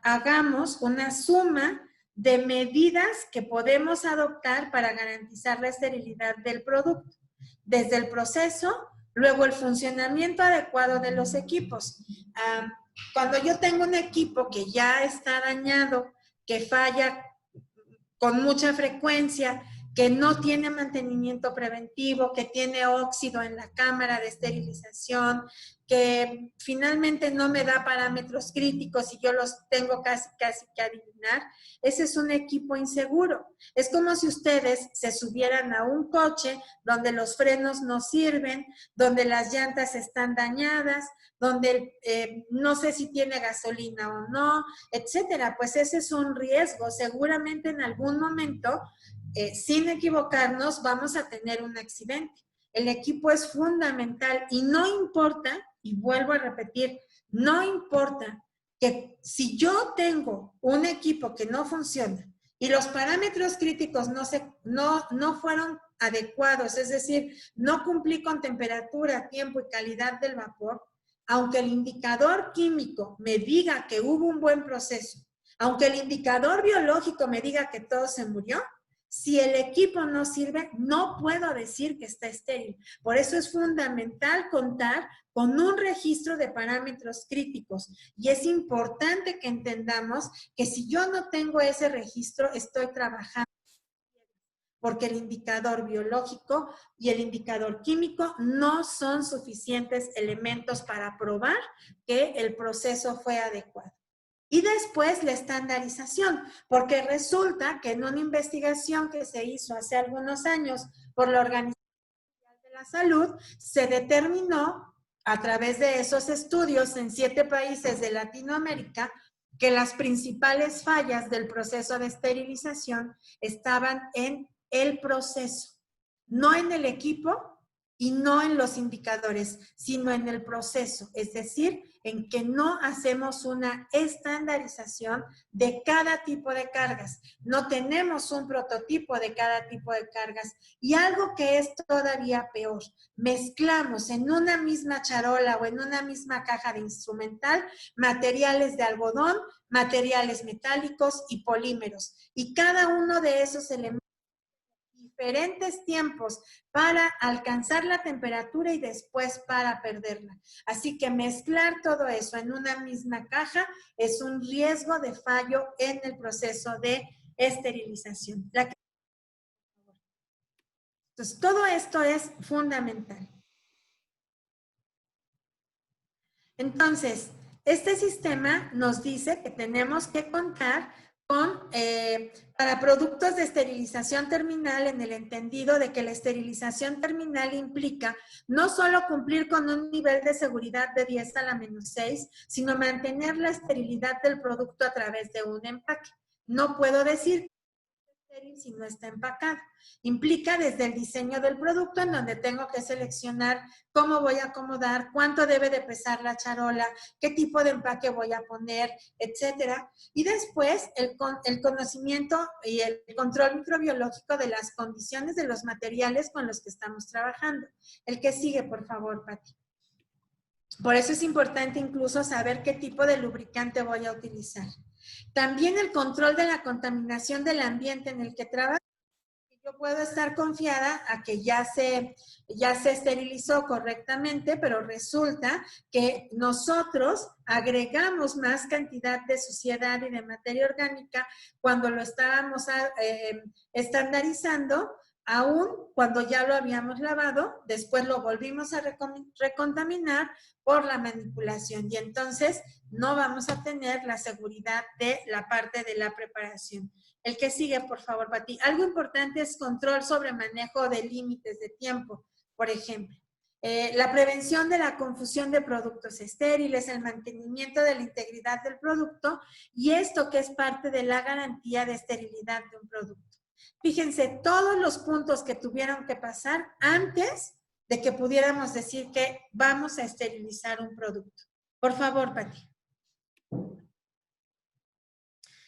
hagamos una suma de medidas que podemos adoptar para garantizar la esterilidad del producto, desde el proceso, luego el funcionamiento adecuado de los equipos. Cuando yo tengo un equipo que ya está dañado, que falla con mucha frecuencia, que no tiene mantenimiento preventivo, que tiene óxido en la cámara de esterilización, que finalmente no me da parámetros críticos y yo los tengo casi que adivinar, ese es un equipo inseguro. Es como si ustedes se subieran a un coche donde los frenos no sirven, donde las llantas están dañadas, donde no sé si tiene gasolina o no, etcétera. Pues ese es un riesgo. Seguramente en algún momento, sin equivocarnos, vamos a tener un accidente. El equipo es fundamental y no importa, y vuelvo a repetir, no importa que si yo tengo un equipo que no funciona y los parámetros críticos no fueron adecuados, es decir, no cumplí con temperatura, tiempo y calidad del vapor, aunque el indicador químico me diga que hubo un buen proceso, aunque el indicador biológico me diga que todo se murió, si el equipo no sirve, no puedo decir que está estéril. Por eso es fundamental contar con un registro de parámetros críticos. Y es importante que entendamos que si yo no tengo ese registro, estoy trabajando, porque el indicador biológico y el indicador químico no son suficientes elementos para probar que el proceso fue adecuado. Y después la estandarización, porque resulta que en una investigación que se hizo hace algunos años por la Organización Mundial de la Salud, se determinó a través de esos estudios en 7 países de Latinoamérica que las principales fallas del proceso de esterilización estaban en el proceso, no en el equipo y no en los indicadores, sino en el proceso, es decir, en que no hacemos una estandarización de cada tipo de cargas. No tenemos un prototipo de cada tipo de cargas. Y algo que es todavía peor, mezclamos en una misma charola o en una misma caja de instrumental materiales de algodón, materiales metálicos y polímeros. Y cada uno de esos elementos diferentes tiempos para alcanzar la temperatura y después para perderla. Así que mezclar todo eso en una misma caja es un riesgo de fallo en el proceso de esterilización. Entonces, todo esto es fundamental. Entonces, este sistema nos dice que tenemos que contar con, para productos de esterilización terminal, en el entendido de que la esterilización terminal implica no solo cumplir con un nivel de seguridad de 10 a la menos 6, sino mantener la esterilidad del producto a través de un empaque. No puedo decir si no está empacado. Implica desde el diseño del producto, en donde tengo que seleccionar cómo voy a acomodar, cuánto debe de pesar la charola, qué tipo de empaque voy a poner, etcétera. Y después el conocimiento y el control microbiológico de las condiciones de los materiales con los que estamos trabajando. El que sigue, por favor, Pati. Por eso es importante incluso saber qué tipo de lubricante voy a utilizar. También el control de la contaminación del ambiente en el que trabajo. Yo puedo estar confiada a que ya se esterilizó correctamente, pero resulta que nosotros agregamos más cantidad de suciedad y de materia orgánica cuando lo estábamos estandarizando, aún cuando ya lo habíamos lavado, después lo volvimos a recontaminar por la manipulación. Y entonces no vamos a tener la seguridad de la parte de la preparación. El que sigue, por favor, Pati. Algo importante es control sobre manejo de límites de tiempo, por ejemplo. La prevención de la confusión de productos estériles, el mantenimiento de la integridad del producto y esto que es parte de la garantía de esterilidad de un producto. Fíjense, todos los puntos que tuvieron que pasar antes de que pudiéramos decir que vamos a esterilizar un producto. Por favor, Pati.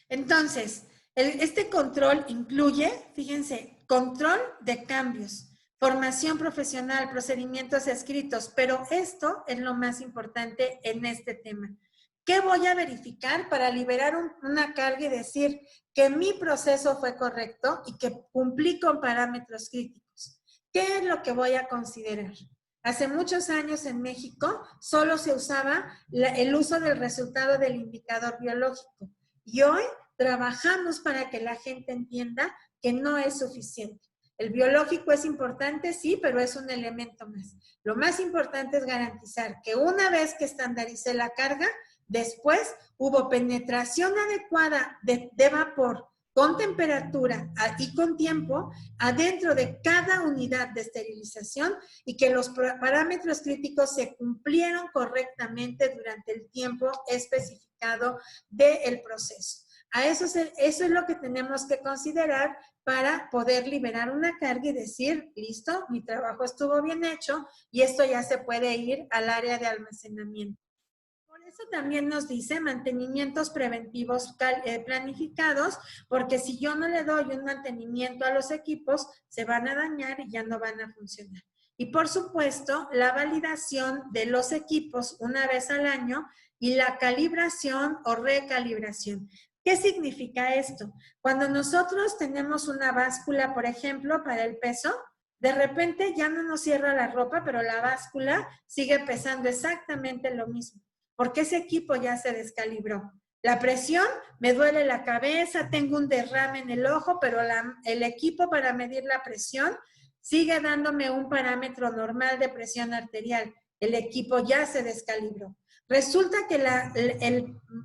Entonces, este control incluye, fíjense, control de cambios, formación profesional, procedimientos escritos, pero esto es lo más importante en este tema. ¿Qué voy a verificar para liberar una carga y decir que mi proceso fue correcto y que cumplí con parámetros críticos? ¿Qué es lo que voy a considerar? Hace muchos años en México solo se usaba el uso del resultado del indicador biológico y hoy trabajamos para que la gente entienda que no es suficiente. El biológico es importante, sí, pero es un elemento más. Lo más importante es garantizar que una vez que estandaricé la carga, después hubo penetración adecuada de vapor con temperatura y con tiempo adentro de cada unidad de esterilización y que los parámetros críticos se cumplieron correctamente durante el tiempo especificado del proceso. Eso es lo que tenemos que considerar para poder liberar una carga y decir, listo, mi trabajo estuvo bien hecho y esto ya se puede ir al área de almacenamiento. Por eso también nos dice mantenimientos preventivos planificados, porque si yo no le doy un mantenimiento a los equipos, se van a dañar y ya no van a funcionar. Y por supuesto, la validación de los equipos una vez al año y la calibración o recalibración. ¿Qué significa esto? Cuando nosotros tenemos una báscula, por ejemplo, para el peso, de repente ya no nos cierra la ropa, pero la báscula sigue pesando exactamente lo mismo, porque ese equipo ya se descalibró. La presión, me duele la cabeza, tengo un derrame en el ojo, pero el equipo para medir la presión sigue dándome un parámetro normal de presión arterial. El equipo ya se descalibró. Resulta que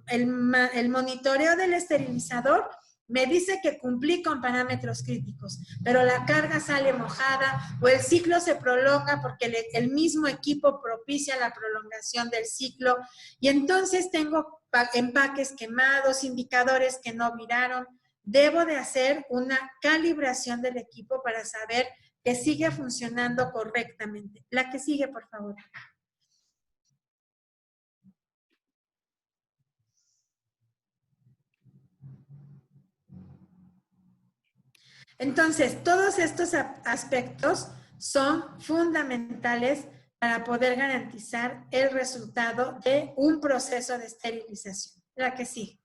el monitoreo del esterilizador me dice que cumplí con parámetros críticos, pero la carga sale mojada o el ciclo se prolonga porque el mismo equipo propicia la prolongación del ciclo y entonces tengo empaques quemados, indicadores que no viraron. Debo de hacer una calibración del equipo para saber que sigue funcionando correctamente. La que sigue, por favor. Entonces, todos estos aspectos son fundamentales para poder garantizar el resultado de un proceso de esterilización. La que sigue.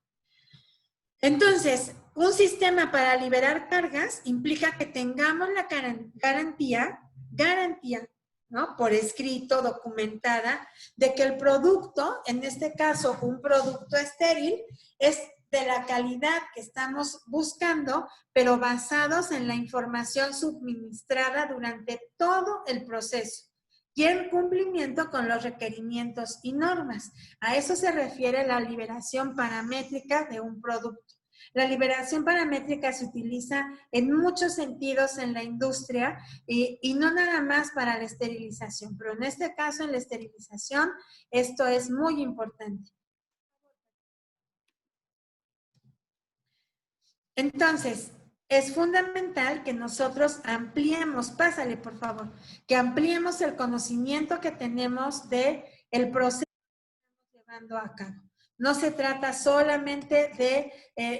Entonces, un sistema para liberar cargas implica que tengamos la garantía, ¿no? Por escrito, documentada, de que el producto, en este caso un producto estéril, es de la calidad que estamos buscando, pero basados en la información suministrada durante todo el proceso y en cumplimiento con los requerimientos y normas. A eso se refiere la liberación paramétrica de un producto. La liberación paramétrica se utiliza en muchos sentidos en la industria y no nada más para la esterilización, pero en este caso en la esterilización esto es muy importante. Entonces, es fundamental que nosotros ampliemos, pásale por favor, que ampliemos el conocimiento que tenemos del proceso que estamos llevando a cabo. No se trata solamente de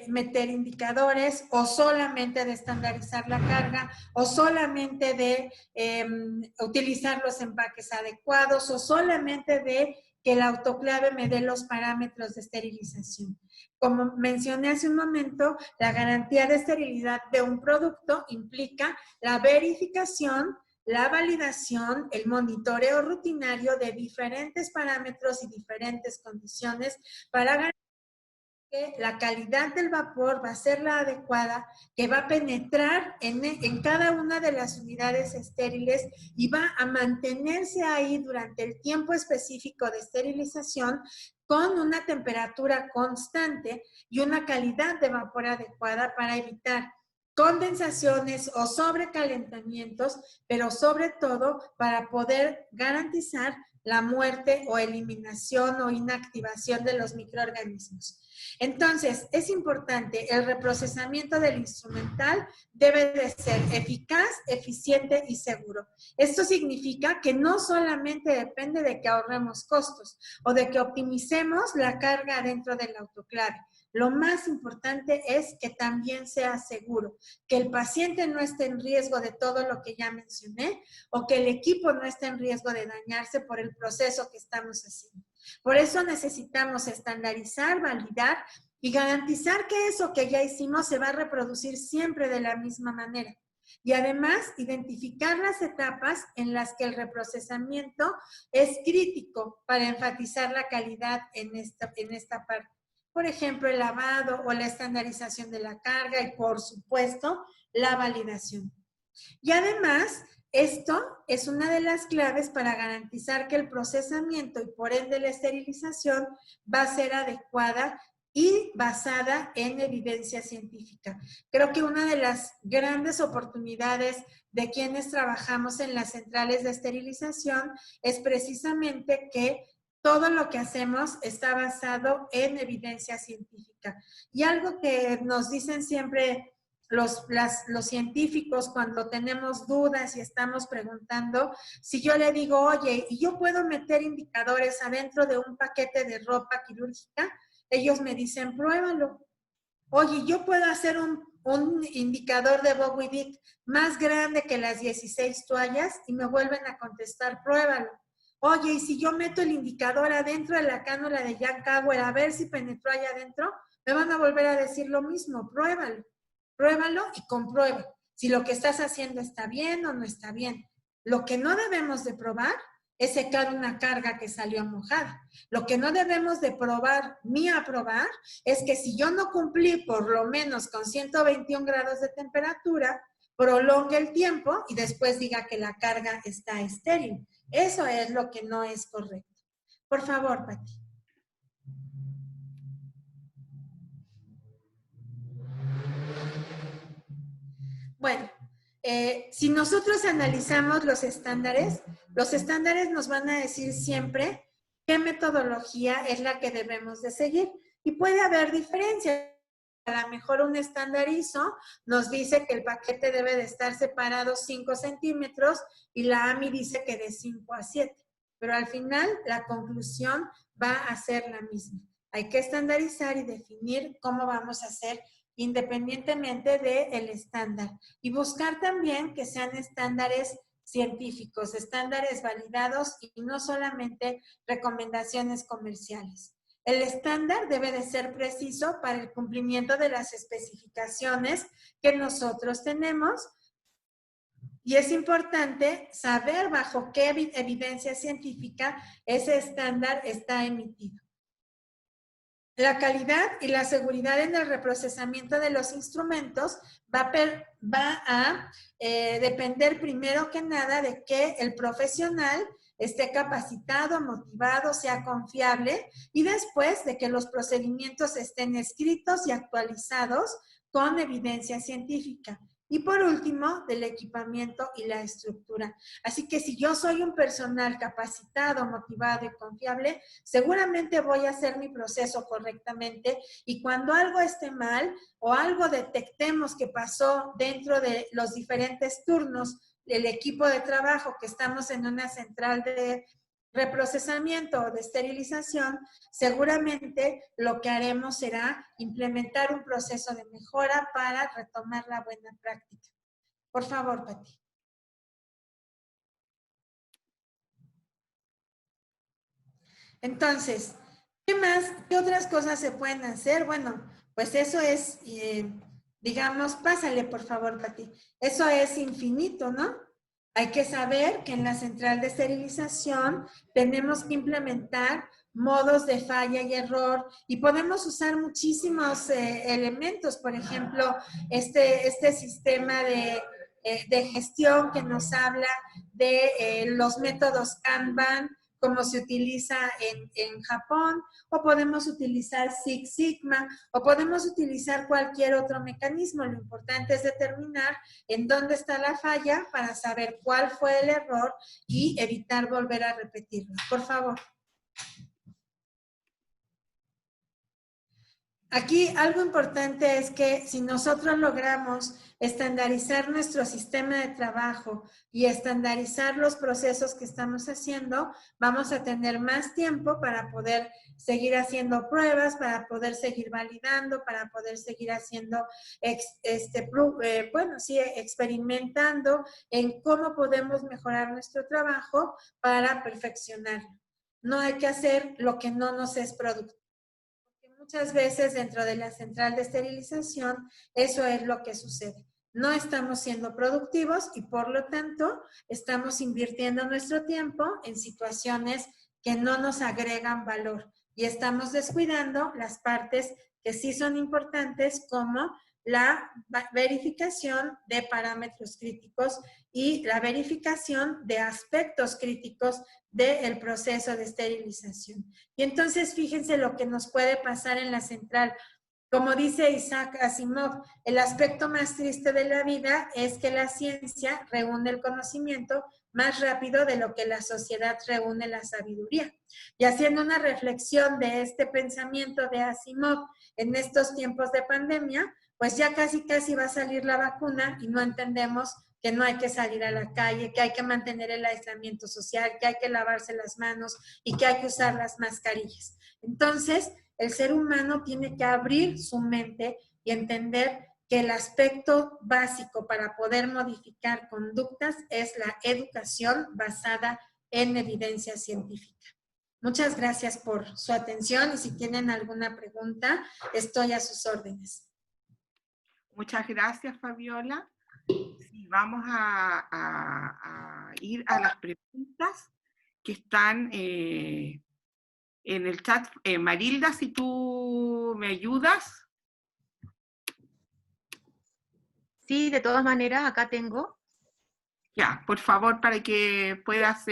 meter indicadores o solamente de estandarizar la carga o solamente de utilizar los empaques adecuados o solamente de que el autoclave me dé los parámetros de esterilización. Como mencioné hace un momento, la garantía de esterilidad de un producto implica la verificación, la validación, el monitoreo rutinario de diferentes parámetros y diferentes condiciones para garantizar que la calidad del vapor va a ser la adecuada, que va a penetrar en cada una de las unidades estériles y va a mantenerse ahí durante el tiempo específico de esterilización con una temperatura constante y una calidad de vapor adecuada para evitar condensaciones o sobrecalentamientos, pero sobre todo para poder garantizar la muerte o eliminación o inactivación de los microorganismos. Entonces, es importante, el reprocesamiento del instrumental debe de ser eficaz, eficiente y seguro. Esto significa que no solamente depende de que ahorremos costos o de que optimicemos la carga dentro del autoclave. Lo más importante es que también sea seguro, que el paciente no esté en riesgo de todo lo que ya mencioné o que el equipo no esté en riesgo de dañarse por el proceso que estamos haciendo. Por eso necesitamos estandarizar, validar y garantizar que eso que ya hicimos se va a reproducir siempre de la misma manera. Y además, identificar las etapas en las que el reprocesamiento es crítico para enfatizar la calidad en esta parte. Por ejemplo, el lavado o la estandarización de la carga y, por supuesto, la validación. Y además, esto es una de las claves para garantizar que el procesamiento y por ende la esterilización va a ser adecuada y basada en evidencia científica. Creo que una de las grandes oportunidades de quienes trabajamos en las centrales de esterilización es precisamente que todo lo que hacemos está basado en evidencia científica. Y algo que nos dicen siempre los científicos cuando tenemos dudas y estamos preguntando, si yo le digo, oye, ¿y yo puedo meter indicadores adentro de un paquete de ropa quirúrgica? Ellos me dicen, pruébalo. Oye, ¿yo puedo hacer un indicador de Bowie Dick más grande que las 16 toallas? Y me vuelven a contestar, pruébalo. Oye, ¿y si yo meto el indicador adentro de la cánula de Jan Cowell a ver si penetró allá adentro? Me van a volver a decir lo mismo, pruébalo. Pruébalo y comprueba si lo que estás haciendo está bien o no está bien. Lo que no debemos de probar es secar una carga que salió mojada. Lo que no debemos de probar ni aprobar es que si yo no cumplí por lo menos con 121 grados de temperatura, prolongue el tiempo y después diga que la carga está estéril. Eso es lo que no es correcto. Por favor, Pati. Bueno, si nosotros analizamos los estándares nos van a decir siempre qué metodología es la que debemos de seguir. Y puede haber diferencias. A lo mejor un estandarizo nos dice que el paquete debe de estar separado 5 centímetros y la AMI dice que de 5 a 7. Pero al final la conclusión va a ser la misma. Hay que estandarizar y definir cómo vamos a hacer independientemente del estándar. Y buscar también que sean estándares científicos, estándares validados y no solamente recomendaciones comerciales. El estándar debe de ser preciso para el cumplimiento de las especificaciones que nosotros tenemos y es importante saber bajo qué evidencia científica ese estándar está emitido. La calidad y la seguridad en el reprocesamiento de los instrumentos va a depender primero que nada de que el profesional esté capacitado, motivado, sea confiable y después de que los procedimientos estén escritos y actualizados con evidencia científica. Y por último, del equipamiento y la estructura. Así que si yo soy un personal capacitado, motivado y confiable, seguramente voy a hacer mi proceso correctamente y cuando algo esté mal o algo detectemos que pasó dentro de los diferentes turnos del equipo de trabajo que estamos en una central de reprocesamiento o de esterilización, seguramente lo que haremos será implementar un proceso de mejora para retomar la buena práctica. Por favor, Pati. Entonces, ¿Qué más? ¿Qué otras cosas se pueden hacer? Bueno, pues eso es, digamos, pásale por favor, Pati. Eso es infinito, ¿no? Hay que saber que en la central de esterilización tenemos que implementar modos de falla y error y podemos usar muchísimos elementos, por ejemplo, este sistema de gestión que nos habla de los métodos Kanban, como se utiliza en Japón, o podemos utilizar Six Sigma, o podemos utilizar cualquier otro mecanismo. Lo importante es determinar en dónde está la falla para saber cuál fue el error y evitar volver a repetirlo. Por favor. Aquí algo importante es que si nosotros logramos estandarizar nuestro sistema de trabajo y estandarizar los procesos que estamos haciendo, vamos a tener más tiempo para poder seguir haciendo pruebas, para poder seguir validando, para poder seguir haciendo, experimentando en cómo podemos mejorar nuestro trabajo para perfeccionarlo. No hay que hacer lo que no nos es productivo. Muchas veces dentro de la central de esterilización, eso es lo que sucede. No estamos siendo productivos y por lo tanto estamos invirtiendo nuestro tiempo en situaciones que no nos agregan valor y estamos descuidando las partes que sí son importantes como la verificación de parámetros críticos y la verificación de aspectos críticos del proceso de esterilización. Y entonces fíjense lo que nos puede pasar en la central. Como dice Isaac Asimov, el aspecto más triste de la vida es que la ciencia reúne el conocimiento más rápido de lo que la sociedad reúne la sabiduría. Y haciendo una reflexión de este pensamiento de Asimov en estos tiempos de pandemia, pues ya casi va a salir la vacuna y no entendemos que no hay que salir a la calle, que hay que mantener el aislamiento social, que hay que lavarse las manos y que hay que usar las mascarillas. Entonces, el ser humano tiene que abrir su mente y entender que el aspecto básico para poder modificar conductas es la educación basada en evidencia científica. Muchas gracias por su atención y si tienen alguna pregunta, estoy a sus órdenes. Muchas gracias, Fabiola. Sí, vamos a ir a las preguntas que están en el chat. Marilda, si tú me ayudas. Sí, de todas maneras, acá tengo. Ya, por favor, para que puedas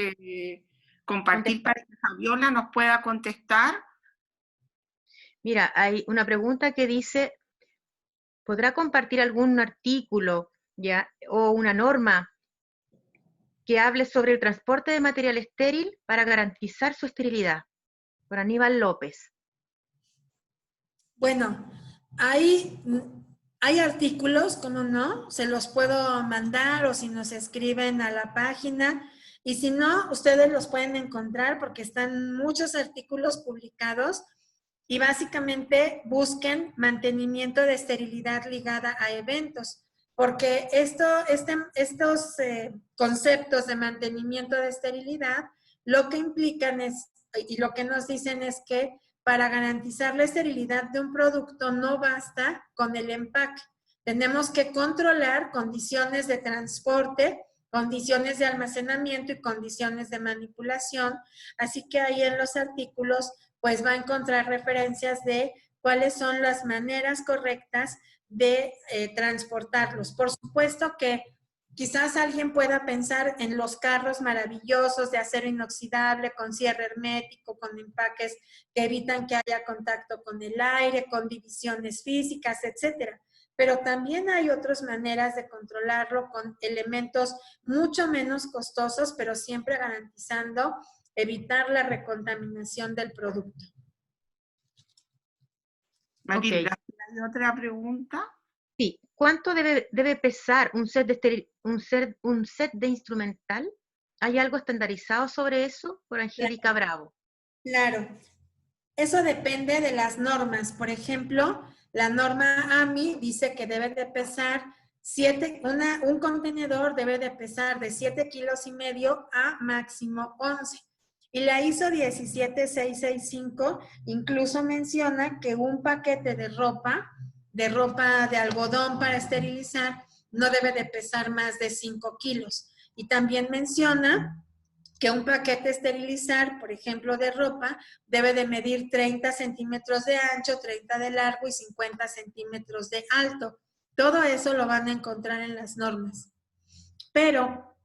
compartir, para que Fabiola nos pueda contestar. Mira, hay una pregunta que dice, ¿podrá compartir algún artículo ya o una norma que hable sobre el transporte de material estéril para garantizar su esterilidad? Por Aníbal López. Bueno, hay artículos, ¿cómo no? Se los puedo mandar o si nos escriben a la página. Y si no, ustedes los pueden encontrar porque están muchos artículos publicados y básicamente busquen mantenimiento de esterilidad ligada a eventos. Porque estos conceptos de mantenimiento de esterilidad lo que implican es, y lo que nos dicen es que para garantizar la esterilidad de un producto no basta con el empaque. Tenemos que controlar condiciones de transporte, condiciones de almacenamiento y condiciones de manipulación. Así que ahí en los artículos pues va a encontrar referencias de cuáles son las maneras correctas de transportarlos. Por supuesto que quizás alguien pueda pensar en los carros maravillosos de acero inoxidable, con cierre hermético, con empaques que evitan que haya contacto con el aire, con divisiones físicas, etcétera. Pero también hay otras maneras de controlarlo con elementos mucho menos costosos, pero siempre garantizando evitar la recontaminación del producto. Matilda, ¿hay otra pregunta? Sí, ¿cuánto debe pesar un set de instrumental? ¿Hay algo estandarizado sobre eso? Por Angélica Bravo. Claro, eso depende de las normas. Por ejemplo, la norma AMI dice que debe de pesar un contenedor debe de pesar de 7,5 kilos a máximo 11. Y la ISO 17665 incluso menciona que un paquete de ropa de algodón para esterilizar, no debe de pesar más de 5 kilos. Y también menciona que un paquete esterilizar, por ejemplo, de ropa, debe de medir 30 centímetros de ancho, 30 de largo y 50 centímetros de alto. Todo eso lo van a encontrar en las normas. Pero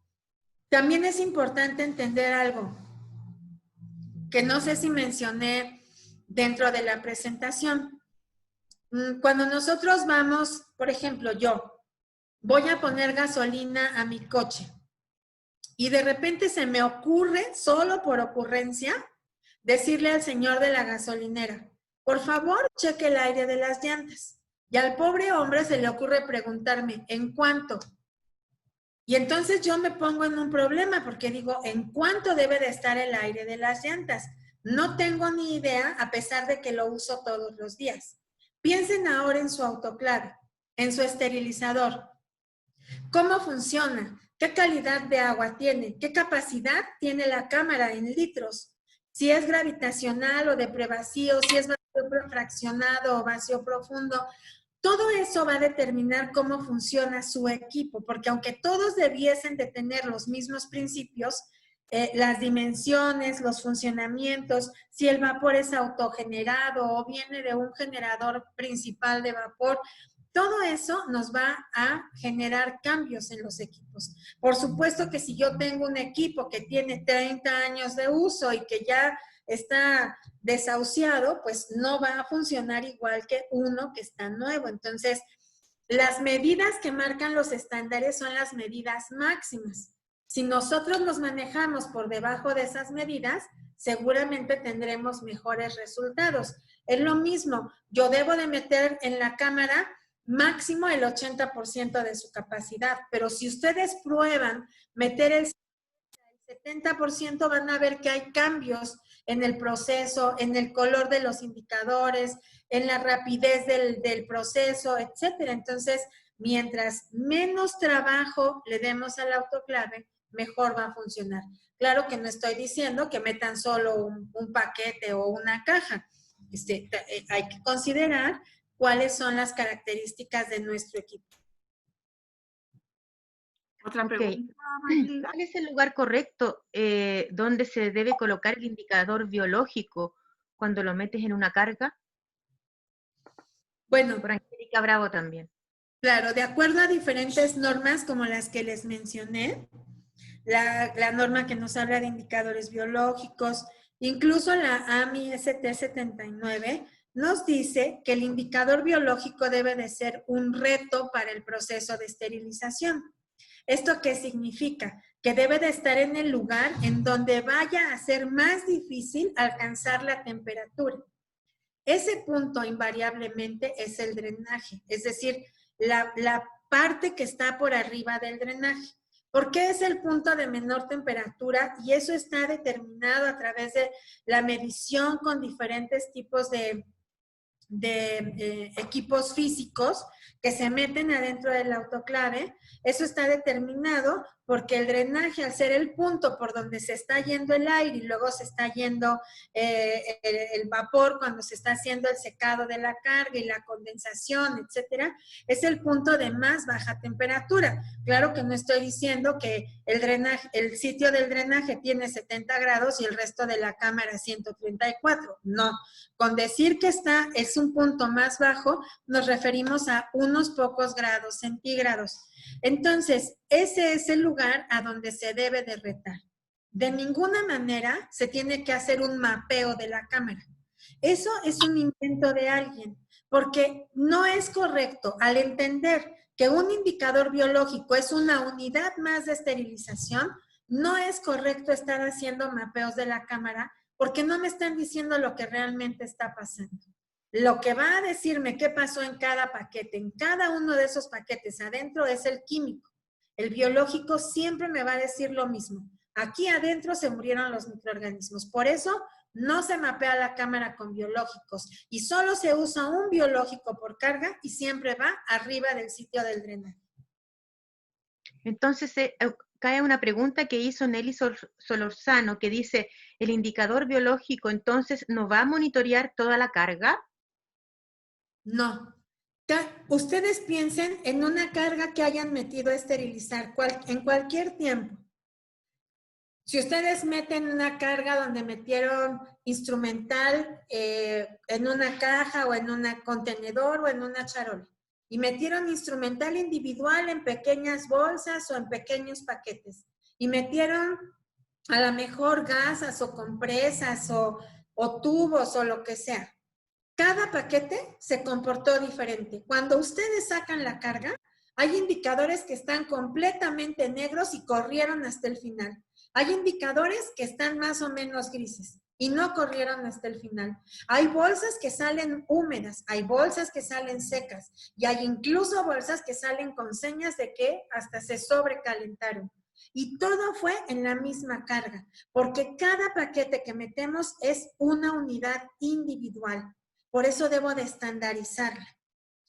también es importante entender algo que no sé si mencioné dentro de la presentación. Cuando nosotros vamos, por ejemplo, yo voy a poner gasolina a mi coche y de repente se me ocurre, solo por ocurrencia, decirle al señor de la gasolinera, por favor, cheque el aire de las llantas. Y al pobre hombre se le ocurre preguntarme, ¿en cuánto? Y entonces yo me pongo en un problema porque digo, ¿en cuánto debe de estar el aire de las llantas? No tengo ni idea a pesar de que lo uso todos los días. Piensen ahora en su autoclave, en su esterilizador. ¿Cómo funciona? ¿Qué calidad de agua tiene? ¿Qué capacidad tiene la cámara en litros? Si es gravitacional o de prevacío, si es vacío fraccionado o vacío profundo. Todo eso va a determinar cómo funciona su equipo, porque aunque todos debiesen de tener los mismos principios, las dimensiones, los funcionamientos, si el vapor es autogenerado o viene de un generador principal de vapor, todo eso nos va a generar cambios en los equipos. Por supuesto que si yo tengo un equipo que tiene 30 años de uso y que ya está desahuciado, pues no va a funcionar igual que uno que está nuevo. Entonces, las medidas que marcan los estándares son las medidas máximas. Si nosotros nos manejamos por debajo de esas medidas, seguramente tendremos mejores resultados. Es lo mismo, yo debo de meter en la cámara máximo el 80% de su capacidad, pero si ustedes prueban meter el 70%, van a ver que hay cambios en el proceso, en el color de los indicadores, en la rapidez del proceso, etcétera. Entonces, mientras menos trabajo le demos al autoclave, mejor va a funcionar. Claro que no estoy diciendo que metan solo un paquete o una caja. Hay que considerar cuáles son las características de nuestro equipo. Otra Ok. pregunta, Matilda. ¿Cuál es el lugar correcto donde se debe colocar el indicador biológico cuando lo metes en una carga? Bueno, Por Angélica Bravo también. claro, de acuerdo a diferentes normas como las que les mencioné, la norma que nos habla de indicadores biológicos, incluso la AMI ST79, nos dice que el indicador biológico debe de ser un reto para el proceso de esterilización. ¿Esto qué significa? Que debe de estar en el lugar en donde vaya a ser más difícil alcanzar la temperatura. Ese punto invariablemente es el drenaje, es decir, la parte que está por arriba del drenaje. ¿Por qué es el punto de menor temperatura? Y eso está determinado a través de la medición con diferentes tipos de equipos físicos que se meten adentro del autoclave. Eso está determinado porque el drenaje, al ser el punto por donde se está yendo el aire y luego se está yendo el vapor cuando se está haciendo el secado de la carga y la condensación, etcétera, es el punto de más baja temperatura. Claro que no estoy diciendo que el sitio del drenaje tiene 70 grados y el resto de la cámara 134. No, con decir que es un punto más bajo, nos referimos a unos pocos grados centígrados. Entonces, ese es el lugar a donde se debe de retar. De ninguna manera se tiene que hacer un mapeo de la cámara. Eso es un invento de alguien, porque no es correcto al entender que un indicador biológico es una unidad más de esterilización, no es correcto estar haciendo mapeos de la cámara porque no me están diciendo lo que realmente está pasando. Lo que va a decirme qué pasó en cada paquete, en cada uno de esos paquetes adentro es el químico. El biológico siempre me va a decir lo mismo. Aquí adentro se murieron los microorganismos. Por eso no se mapea la cámara con biológicos y solo se usa un biológico por carga y siempre va arriba del sitio del drenaje. Entonces, cae una pregunta que hizo Nelly Solorzano, que dice, ¿el indicador biológico entonces no va a monitorear toda la carga? No. Ustedes piensen en una carga que hayan metido a esterilizar en cualquier tiempo. Si ustedes meten una carga donde metieron instrumental en una caja o en un contenedor o en una charola, y metieron instrumental individual en pequeñas bolsas o en pequeños paquetes, y metieron a lo mejor gasas o compresas o tubos o lo que sea. Cada paquete se comportó diferente. Cuando ustedes sacan la carga, hay indicadores que están completamente negros y corrieron hasta el final. Hay indicadores que están más o menos grises y no corrieron hasta el final. Hay bolsas que salen húmedas, hay bolsas que salen secas y hay incluso bolsas que salen con señas de que hasta se sobrecalentaron. Y todo fue en la misma carga, porque cada paquete que metemos es una unidad individual. Por eso debo de estandarizarla.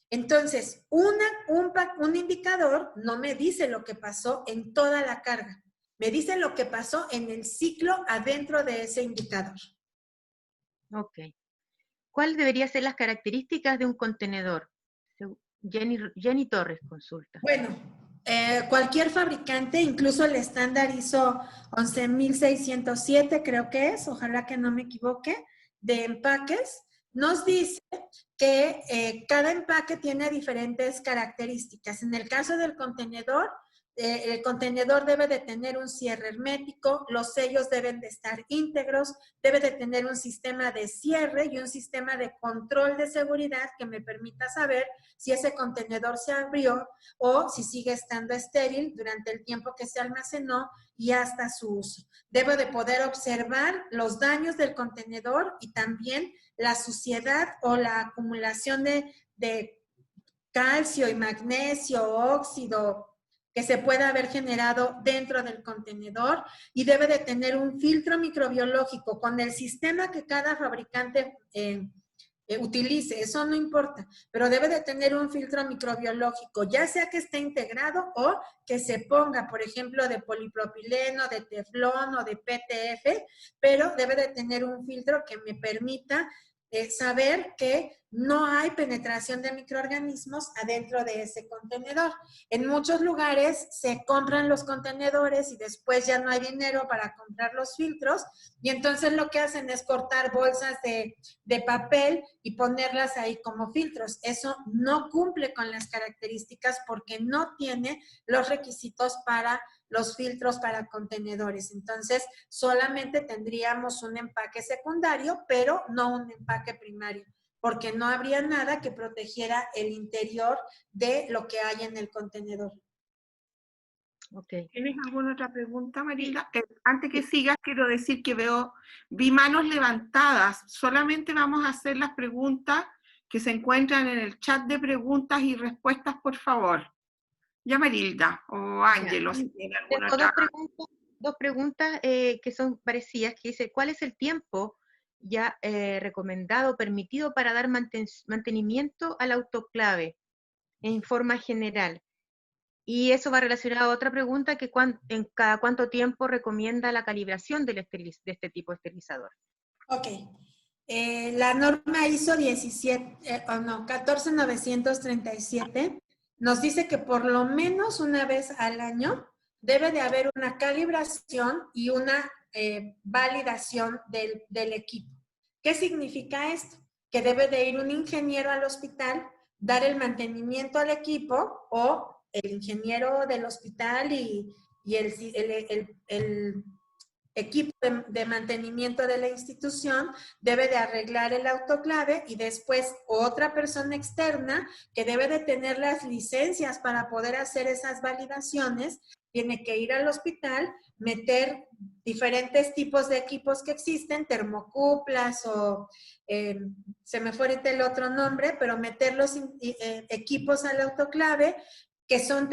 Entonces, un indicador no me dice lo que pasó en toda la carga. Me dice lo que pasó en el ciclo adentro de ese indicador. Ok. ¿Cuál deberían ser las características de un contenedor? Jenny Torres consulta. Bueno, cualquier fabricante, incluso el estándar ISO 11607, creo que es, ojalá que no me equivoque, de empaques, nos dice que cada empaque tiene diferentes características. En el caso del contenedor, el contenedor debe de tener un cierre hermético, los sellos deben de estar íntegros, debe de tener un sistema de cierre y un sistema de control de seguridad que me permita saber si ese contenedor se abrió o si sigue estando estéril durante el tiempo que se almacenó y hasta su uso. Debo de poder observar los daños del contenedor y también la suciedad o la acumulación de calcio y magnesio, óxido, que se pueda haber generado dentro del contenedor, y debe de tener un filtro microbiológico con el sistema que cada fabricante utilice, eso no importa, pero debe de tener un filtro microbiológico, ya sea que esté integrado o que se ponga, por ejemplo, de polipropileno, de teflón o de PTF, pero debe de tener un filtro que me permita saber que no hay penetración de microorganismos adentro de ese contenedor. En muchos lugares se compran los contenedores y después ya no hay dinero para comprar los filtros y entonces lo que hacen es cortar bolsas de papel y ponerlas ahí como filtros. Eso no cumple con las características porque no tiene los requisitos para los filtros para contenedores. Entonces, solamente tendríamos un empaque secundario, pero no un empaque primario, porque no habría nada que protegiera el interior de lo que hay en el contenedor. Okay. ¿Tienes alguna otra pregunta, Marilda? Antes que sigas, quiero decir que vi manos levantadas. Solamente vamos a hacer las preguntas que se encuentran en el chat de preguntas y respuestas, por favor. Ya, Marilda o Ángelo, si tiene alguna otra. Dos preguntas que son parecidas, que dice, ¿cuál es el tiempo ya recomendado, permitido para dar mantenimiento al autoclave en forma general? Y eso va relacionado a otra pregunta, que en cada cuánto tiempo recomienda la calibración de este tipo de esterilizador. Ok. La norma ISO 14937 nos dice que por lo menos una vez al año debe de haber una calibración y una validación del equipo. ¿Qué significa esto? Que debe de ir un ingeniero al hospital, dar el mantenimiento al equipo, o el ingeniero del hospital y el equipo de mantenimiento de la institución debe de arreglar el autoclave, y después otra persona externa que debe de tener las licencias para poder hacer esas validaciones tiene que ir al hospital, meter diferentes tipos de equipos que existen, termocuplas o se me fue ahorita el otro nombre, pero meter los equipos al autoclave que son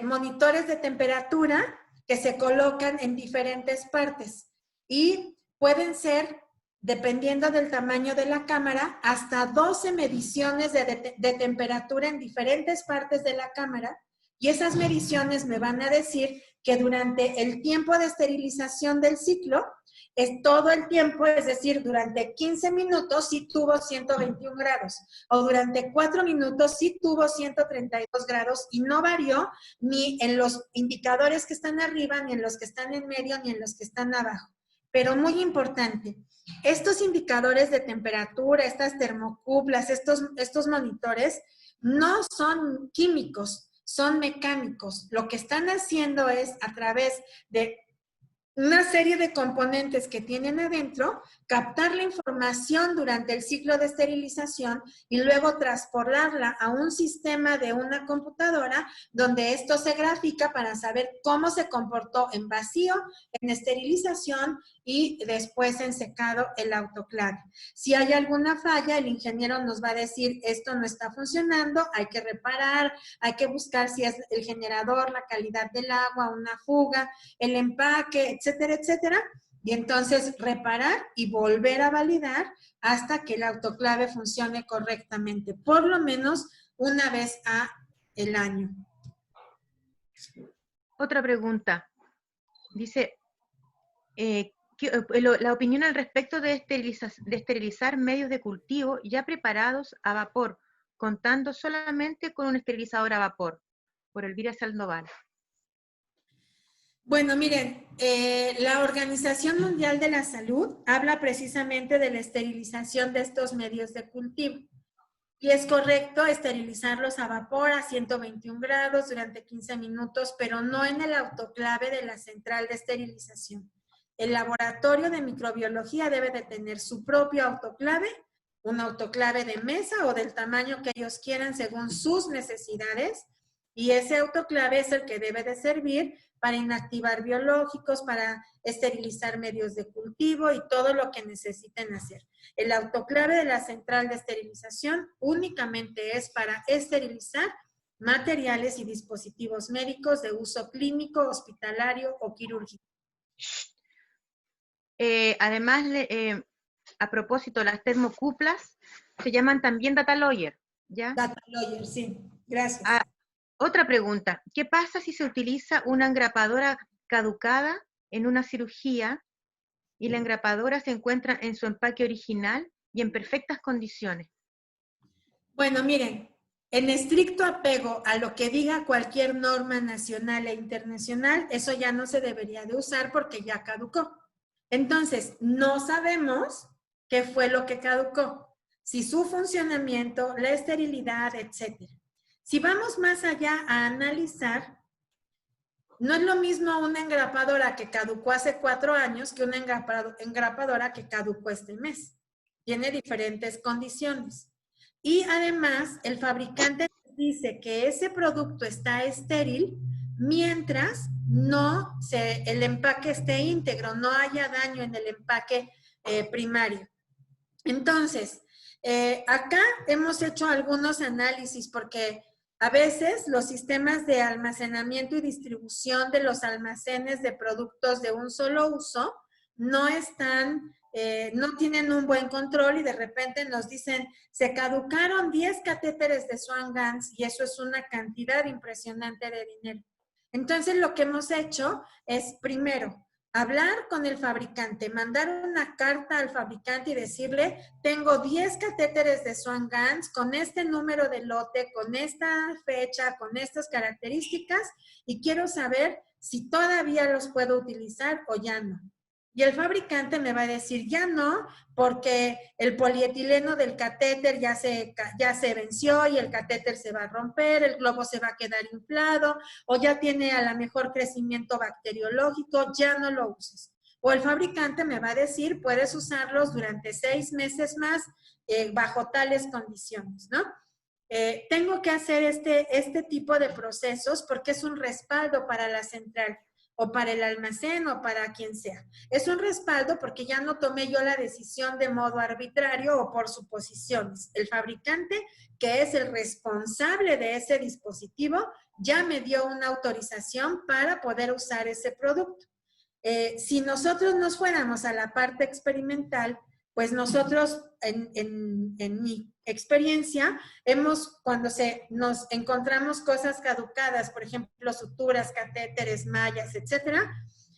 monitores de temperatura que se colocan en diferentes partes y pueden ser dependiendo del tamaño de la cámara, hasta 12 mediciones de temperatura en diferentes partes de la cámara, y esas mediciones me van a decir que durante el tiempo de esterilización del ciclo, es todo el tiempo, es decir, durante 15 minutos sí tuvo 121 grados, o durante 4 minutos sí tuvo 132 grados, y no varió ni en los indicadores que están arriba, ni en los que están en medio, ni en los que están abajo. Pero muy importante, estos indicadores de temperatura, estas termocuplas, estos monitores, no son químicos, son mecánicos. Lo que están haciendo es, a través de una serie de componentes que tienen adentro, captar la información durante el ciclo de esterilización y luego transportarla a un sistema de una computadora donde esto se grafica para saber cómo se comportó en vacío, en esterilización y después en secado el autoclave. Si hay alguna falla, el ingeniero nos va a decir, esto no está funcionando, hay que reparar, hay que buscar si es el generador, la calidad del agua, una fuga, el empaque, etcétera, etcétera. Y entonces reparar y volver a validar hasta que el autoclave funcione correctamente, por lo menos una vez al año. Otra pregunta. Dice, la opinión al respecto de esterilizar medios de cultivo ya preparados a vapor, contando solamente con un esterilizador a vapor, por Elvira Sandoval. Bueno, miren, la Organización Mundial de la Salud habla precisamente de la esterilización de estos medios de cultivo. Y es correcto esterilizarlos a vapor a 121 grados durante 15 minutos, pero no en el autoclave de la central de esterilización. El laboratorio de microbiología debe de tener su propio autoclave, un autoclave de mesa o del tamaño que ellos quieran según sus necesidades, y ese autoclave es el que debe de servir para inactivar biológicos, para esterilizar medios de cultivo y todo lo que necesiten hacer. El autoclave de la central de esterilización únicamente es para esterilizar materiales y dispositivos médicos de uso clínico, hospitalario o quirúrgico. Además, a propósito, las termocuplas se llaman también data lawyer, ¿ya? Data lawyer, sí. Gracias. Otra pregunta, ¿qué pasa si se utiliza una engrapadora caducada en una cirugía y la engrapadora se encuentra en su empaque original y en perfectas condiciones? Bueno, miren, en estricto apego a lo que diga cualquier norma nacional e internacional, eso ya no se debería de usar porque ya caducó. Entonces, no sabemos qué fue lo que caducó, si su funcionamiento, la esterilidad, etcétera. Si vamos más allá a analizar, no es lo mismo una engrapadora que caducó hace 4 años que una engrapadora que caducó este mes. Tiene diferentes condiciones. Y además, el fabricante dice que ese producto está estéril mientras el empaque esté íntegro, no haya daño en el empaque primario. Entonces, acá hemos hecho algunos análisis porque a veces los sistemas de almacenamiento y distribución de los almacenes de productos de un solo uso no tienen un buen control y de repente nos dicen, se caducaron 10 catéteres de Swan-Ganz y eso es una cantidad impresionante de dinero. Entonces lo que hemos hecho es, primero, hablar con el fabricante, mandar una carta al fabricante y decirle, tengo 10 catéteres de Swan-Ganz con este número de lote, con esta fecha, con estas características y quiero saber si todavía los puedo utilizar o ya no. Y el fabricante me va a decir, ya no, porque el polietileno del catéter ya se venció y el catéter se va a romper, el globo se va a quedar inflado, o ya tiene a lo mejor crecimiento bacteriológico, ya no lo uses. O el fabricante me va a decir, puedes usarlos durante 6 meses más bajo tales condiciones, ¿no? Tengo que hacer este tipo de procesos porque es un respaldo para la central, o para el almacén o para quien sea. Es un respaldo porque ya no tomé yo la decisión de modo arbitrario o por suposiciones. El fabricante, que es el responsable de ese dispositivo, ya me dio una autorización para poder usar ese producto. Si nosotros nos fuéramos a la parte experimental, pues nosotros, en mi experiencia, cuando nos encontramos cosas caducadas, por ejemplo, suturas, catéteres, mallas, etcétera,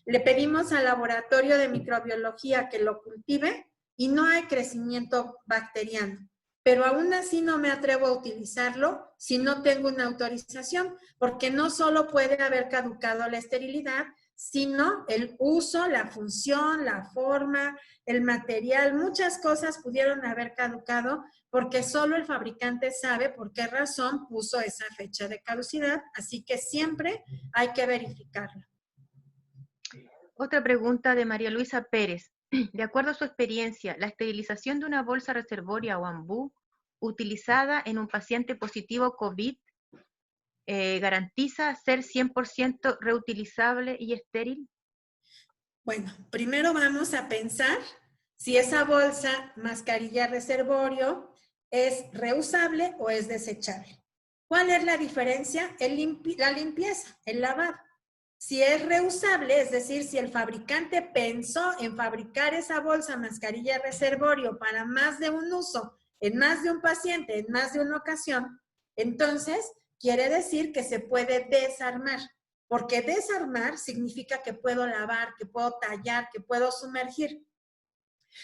le pedimos al laboratorio de microbiología que lo cultive y no hay crecimiento bacteriano. Pero aún así no me atrevo a utilizarlo si no tengo una autorización, porque no solo puede haber caducado la esterilidad, sino el uso, la función, la forma, el material, muchas cosas pudieron haber caducado porque solo el fabricante sabe por qué razón puso esa fecha de caducidad, así que siempre hay que verificarlo. Otra pregunta de María Luisa Pérez. De acuerdo a su experiencia, ¿la esterilización de una bolsa reservoria o ambú utilizada en un paciente positivo COVID garantiza ser 100% reutilizable y estéril? Bueno, primero vamos a pensar si esa bolsa, mascarilla reservorio, es reusable o es desechable. ¿Cuál es la diferencia? La limpieza, el lavado. Si es reusable, es decir, si el fabricante pensó en fabricar esa bolsa, mascarilla reservorio para más de un uso, en más de un paciente, en más de una ocasión, entonces quiere decir que se puede desarmar. Porque desarmar significa que puedo lavar, que puedo tallar, que puedo sumergir.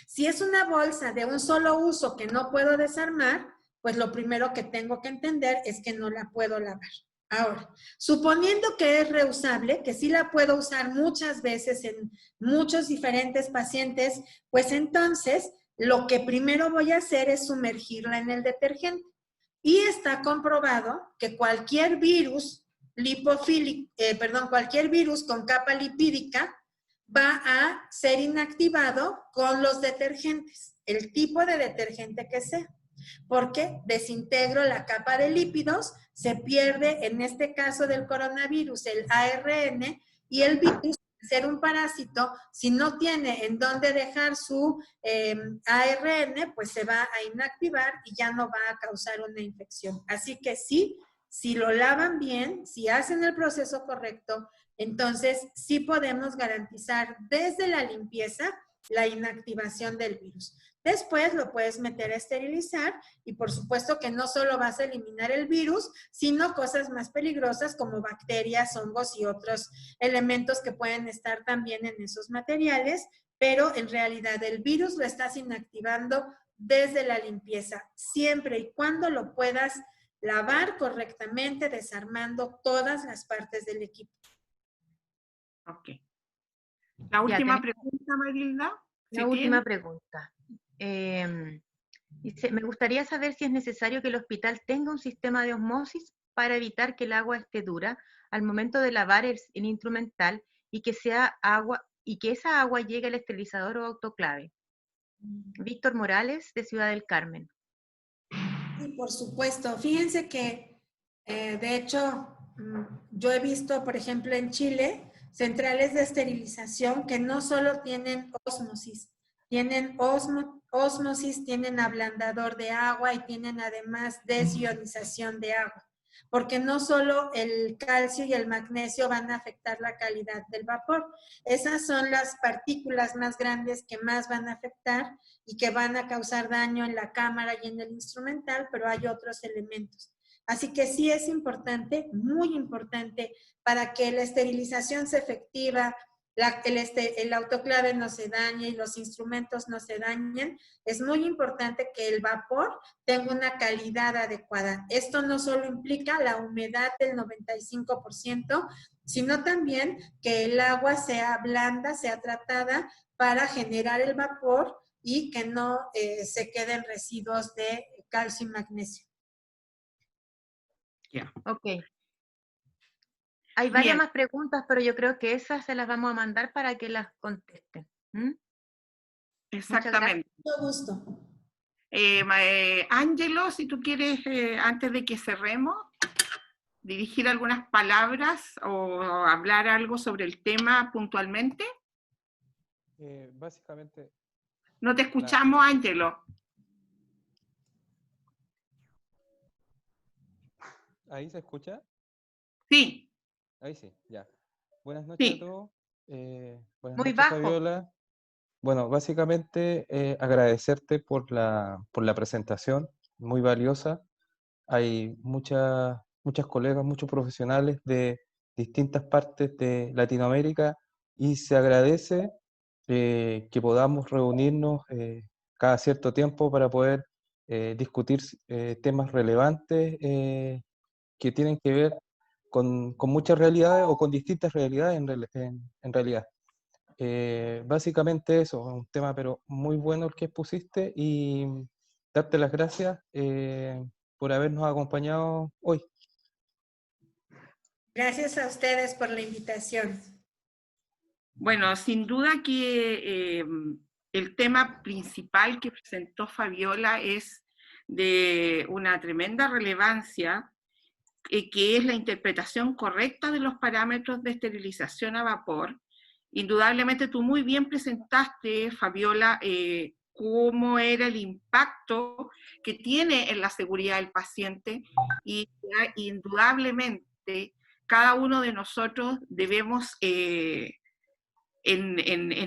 Si es una bolsa de un solo uso que no puedo desarmar, pues lo primero que tengo que entender es que no la puedo lavar. Ahora, suponiendo que es reusable, que sí la puedo usar muchas veces en muchos diferentes pacientes, pues entonces lo que primero voy a hacer es sumergirla en el detergente. Y está comprobado que cualquier virus cualquier virus con capa lipídica va a ser inactivado con los detergentes, el tipo de detergente que sea, porque desintegro la capa de lípidos, se pierde, en este caso del coronavirus, el ARN, y el virus, ser un parásito, si no tiene en dónde dejar su ARN, pues se va a inactivar y ya no va a causar una infección. Así que sí, si lo lavan bien, si hacen el proceso correcto, entonces sí podemos garantizar desde la limpieza la inactivación del virus. Después lo puedes meter a esterilizar y por supuesto que no solo vas a eliminar el virus, sino cosas más peligrosas como bacterias, hongos y otros elementos que pueden estar también en esos materiales, pero en realidad el virus lo estás inactivando desde la limpieza, siempre y cuando lo puedas lavar correctamente, desarmando todas las partes del equipo. Ok. La última pregunta, Marilda. La última pregunta. Dice, me gustaría saber si es necesario que el hospital tenga un sistema de osmosis para evitar que el agua esté dura al momento de lavar el instrumental y que esa agua llegue al esterilizador o autoclave. Víctor Morales, de Ciudad del Carmen. Sí, por supuesto. Fíjense que, de hecho, yo he visto, por ejemplo, en Chile, centrales de esterilización que no solo tienen osmosis, tienen osmosis, tienen ablandador de agua y tienen además desionización de agua, porque no solo el calcio y el magnesio van a afectar la calidad del vapor, esas son las partículas más grandes que más van a afectar y que van a causar daño en la cámara y en el instrumental, pero hay otros elementos. Así que sí es importante, muy importante, para que la esterilización sea efectiva, el autoclave no se dañe y los instrumentos no se dañen, es muy importante que el vapor tenga una calidad adecuada. Esto no solo implica la humedad del 95%, sino también que el agua sea blanda, sea tratada para generar el vapor y que no se queden residuos de calcio y magnesio. Yeah. Ok. Hay varias más preguntas, pero yo creo que esas se las vamos a mandar para que las contesten. Exactamente. Mucho gusto. Ángelo, si tú quieres, antes de que cerremos, dirigir algunas palabras o hablar algo sobre el tema puntualmente. Básicamente... No te escuchamos, Ángelo. ¿Ahí se escucha? Sí. Ahí sí, ya. Buenas noches Sí. a todos. Buenas Muy noches, bajo. Fabiola. Bueno, básicamente agradecerte por la presentación, muy valiosa. Hay muchas colegas, muchos profesionales de distintas partes de Latinoamérica y se agradece que podamos reunirnos cada cierto tiempo para poder discutir temas relevantes que tienen que ver con muchas realidades o con distintas realidades en realidad. Básicamente eso, un tema pero muy bueno el que expusiste y darte las gracias por habernos acompañado hoy. Gracias a ustedes por la invitación. Bueno, sin duda que el tema principal que presentó Fabiola es de una tremenda relevancia, que es la interpretación correcta de los parámetros de esterilización a vapor. Indudablemente tú muy bien presentaste, Fabiola, cómo era el impacto que tiene en la seguridad del paciente y indudablemente cada uno de nosotros debemos, en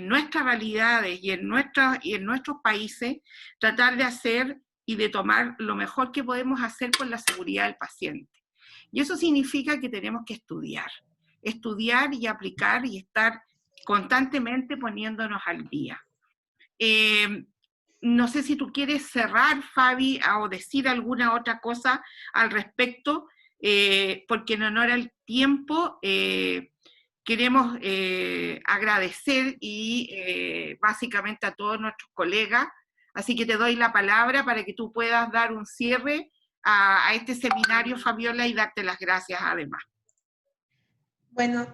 nuestras realidades y en nuestros países, tratar de hacer y de tomar lo mejor que podemos hacer por la seguridad del paciente. Y eso significa que tenemos que estudiar y aplicar y estar constantemente poniéndonos al día. No sé si tú quieres cerrar, Fabi, o decir alguna otra cosa al respecto, porque en honor al tiempo queremos agradecer y básicamente a todos nuestros colegas, así que te doy la palabra para que tú puedas dar un cierre a este seminario, Fabiola, y darte las gracias además. Bueno,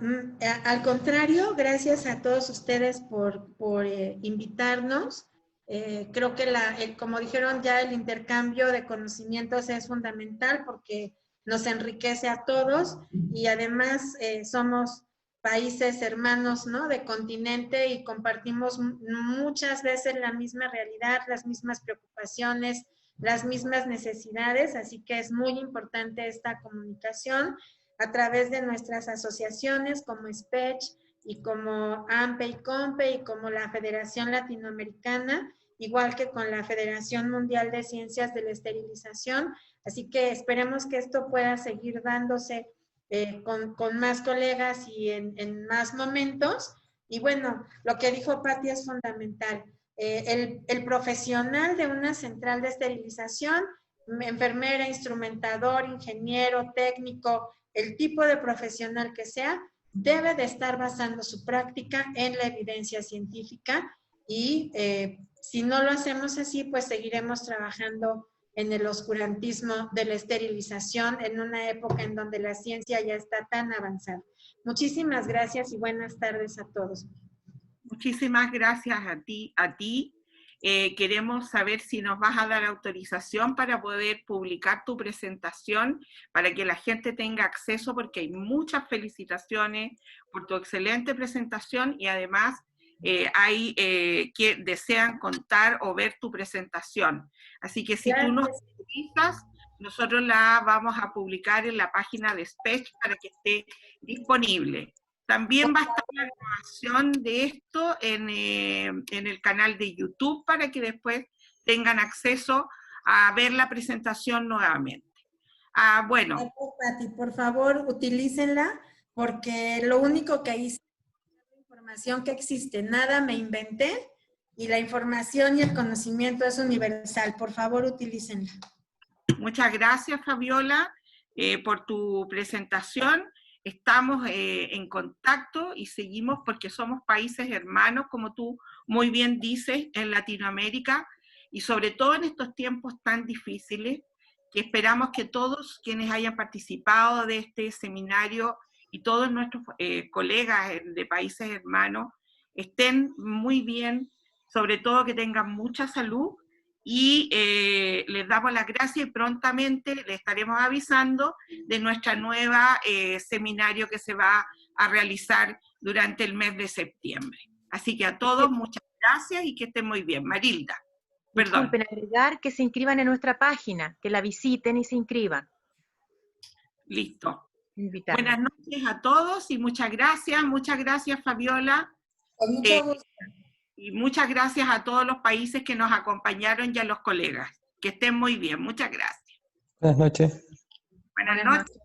al contrario, gracias a todos ustedes por invitarnos. Creo que, como dijeron ya, el intercambio de conocimientos es fundamental porque nos enriquece a todos y además somos países hermanos, ¿no?, de continente y compartimos muchas veces la misma realidad, las mismas preocupaciones, las mismas necesidades, así que es muy importante esta comunicación a través de nuestras asociaciones como SPECH y como AMPE y COMPE y como la Federación Latinoamericana, igual que con la Federación Mundial de Ciencias de la Esterilización. Así que esperemos que esto pueda seguir dándose con más colegas y en más momentos. Y bueno, lo que dijo Patti es fundamental. El profesional de una central de esterilización, enfermera, instrumentador, ingeniero, técnico, el tipo de profesional que sea, debe de estar basando su práctica en la evidencia científica y si no lo hacemos así, pues seguiremos trabajando en el oscurantismo de la esterilización en una época en donde la ciencia ya está tan avanzada. Muchísimas gracias y buenas tardes a todos. Muchísimas gracias a ti. Queremos saber si nos vas a dar autorización para poder publicar tu presentación, para que la gente tenga acceso, porque hay muchas felicitaciones por tu excelente presentación y además hay que desean contar o ver tu presentación. Así que si tú nos autorizas, nosotros la vamos a publicar en la página de SPECH para que esté disponible. También va a estar la grabación de esto en el canal de YouTube para que después tengan acceso a ver la presentación nuevamente. Bueno. Pati, por favor, utilícenla porque lo único que hice es la información que existe. Nada me inventé y la información y el conocimiento es universal. Por favor, utilícenla. Muchas gracias, Fabiola, por tu presentación. Estamos en contacto y seguimos porque somos países hermanos, como tú muy bien dices, en Latinoamérica, y sobre todo en estos tiempos tan difíciles, que esperamos que todos quienes hayan participado de este seminario y todos nuestros colegas de países hermanos estén muy bien, sobre todo que tengan mucha salud, y les damos las gracias y prontamente les estaremos avisando de nuestra nueva seminario que se va a realizar durante el mes de septiembre. Así que a todos muchas gracias y que estén muy bien. Marilda, perdón. Disculpen, agregar que se inscriban en nuestra página, que la visiten y se inscriban. Listo. Invitarlos. Buenas noches a todos y muchas gracias. Muchas gracias, Fabiola. Con mucho gusto. Y muchas gracias a todos los países que nos acompañaron y a los colegas. Que estén muy bien. Muchas gracias. Buenas noches. Buenas noches.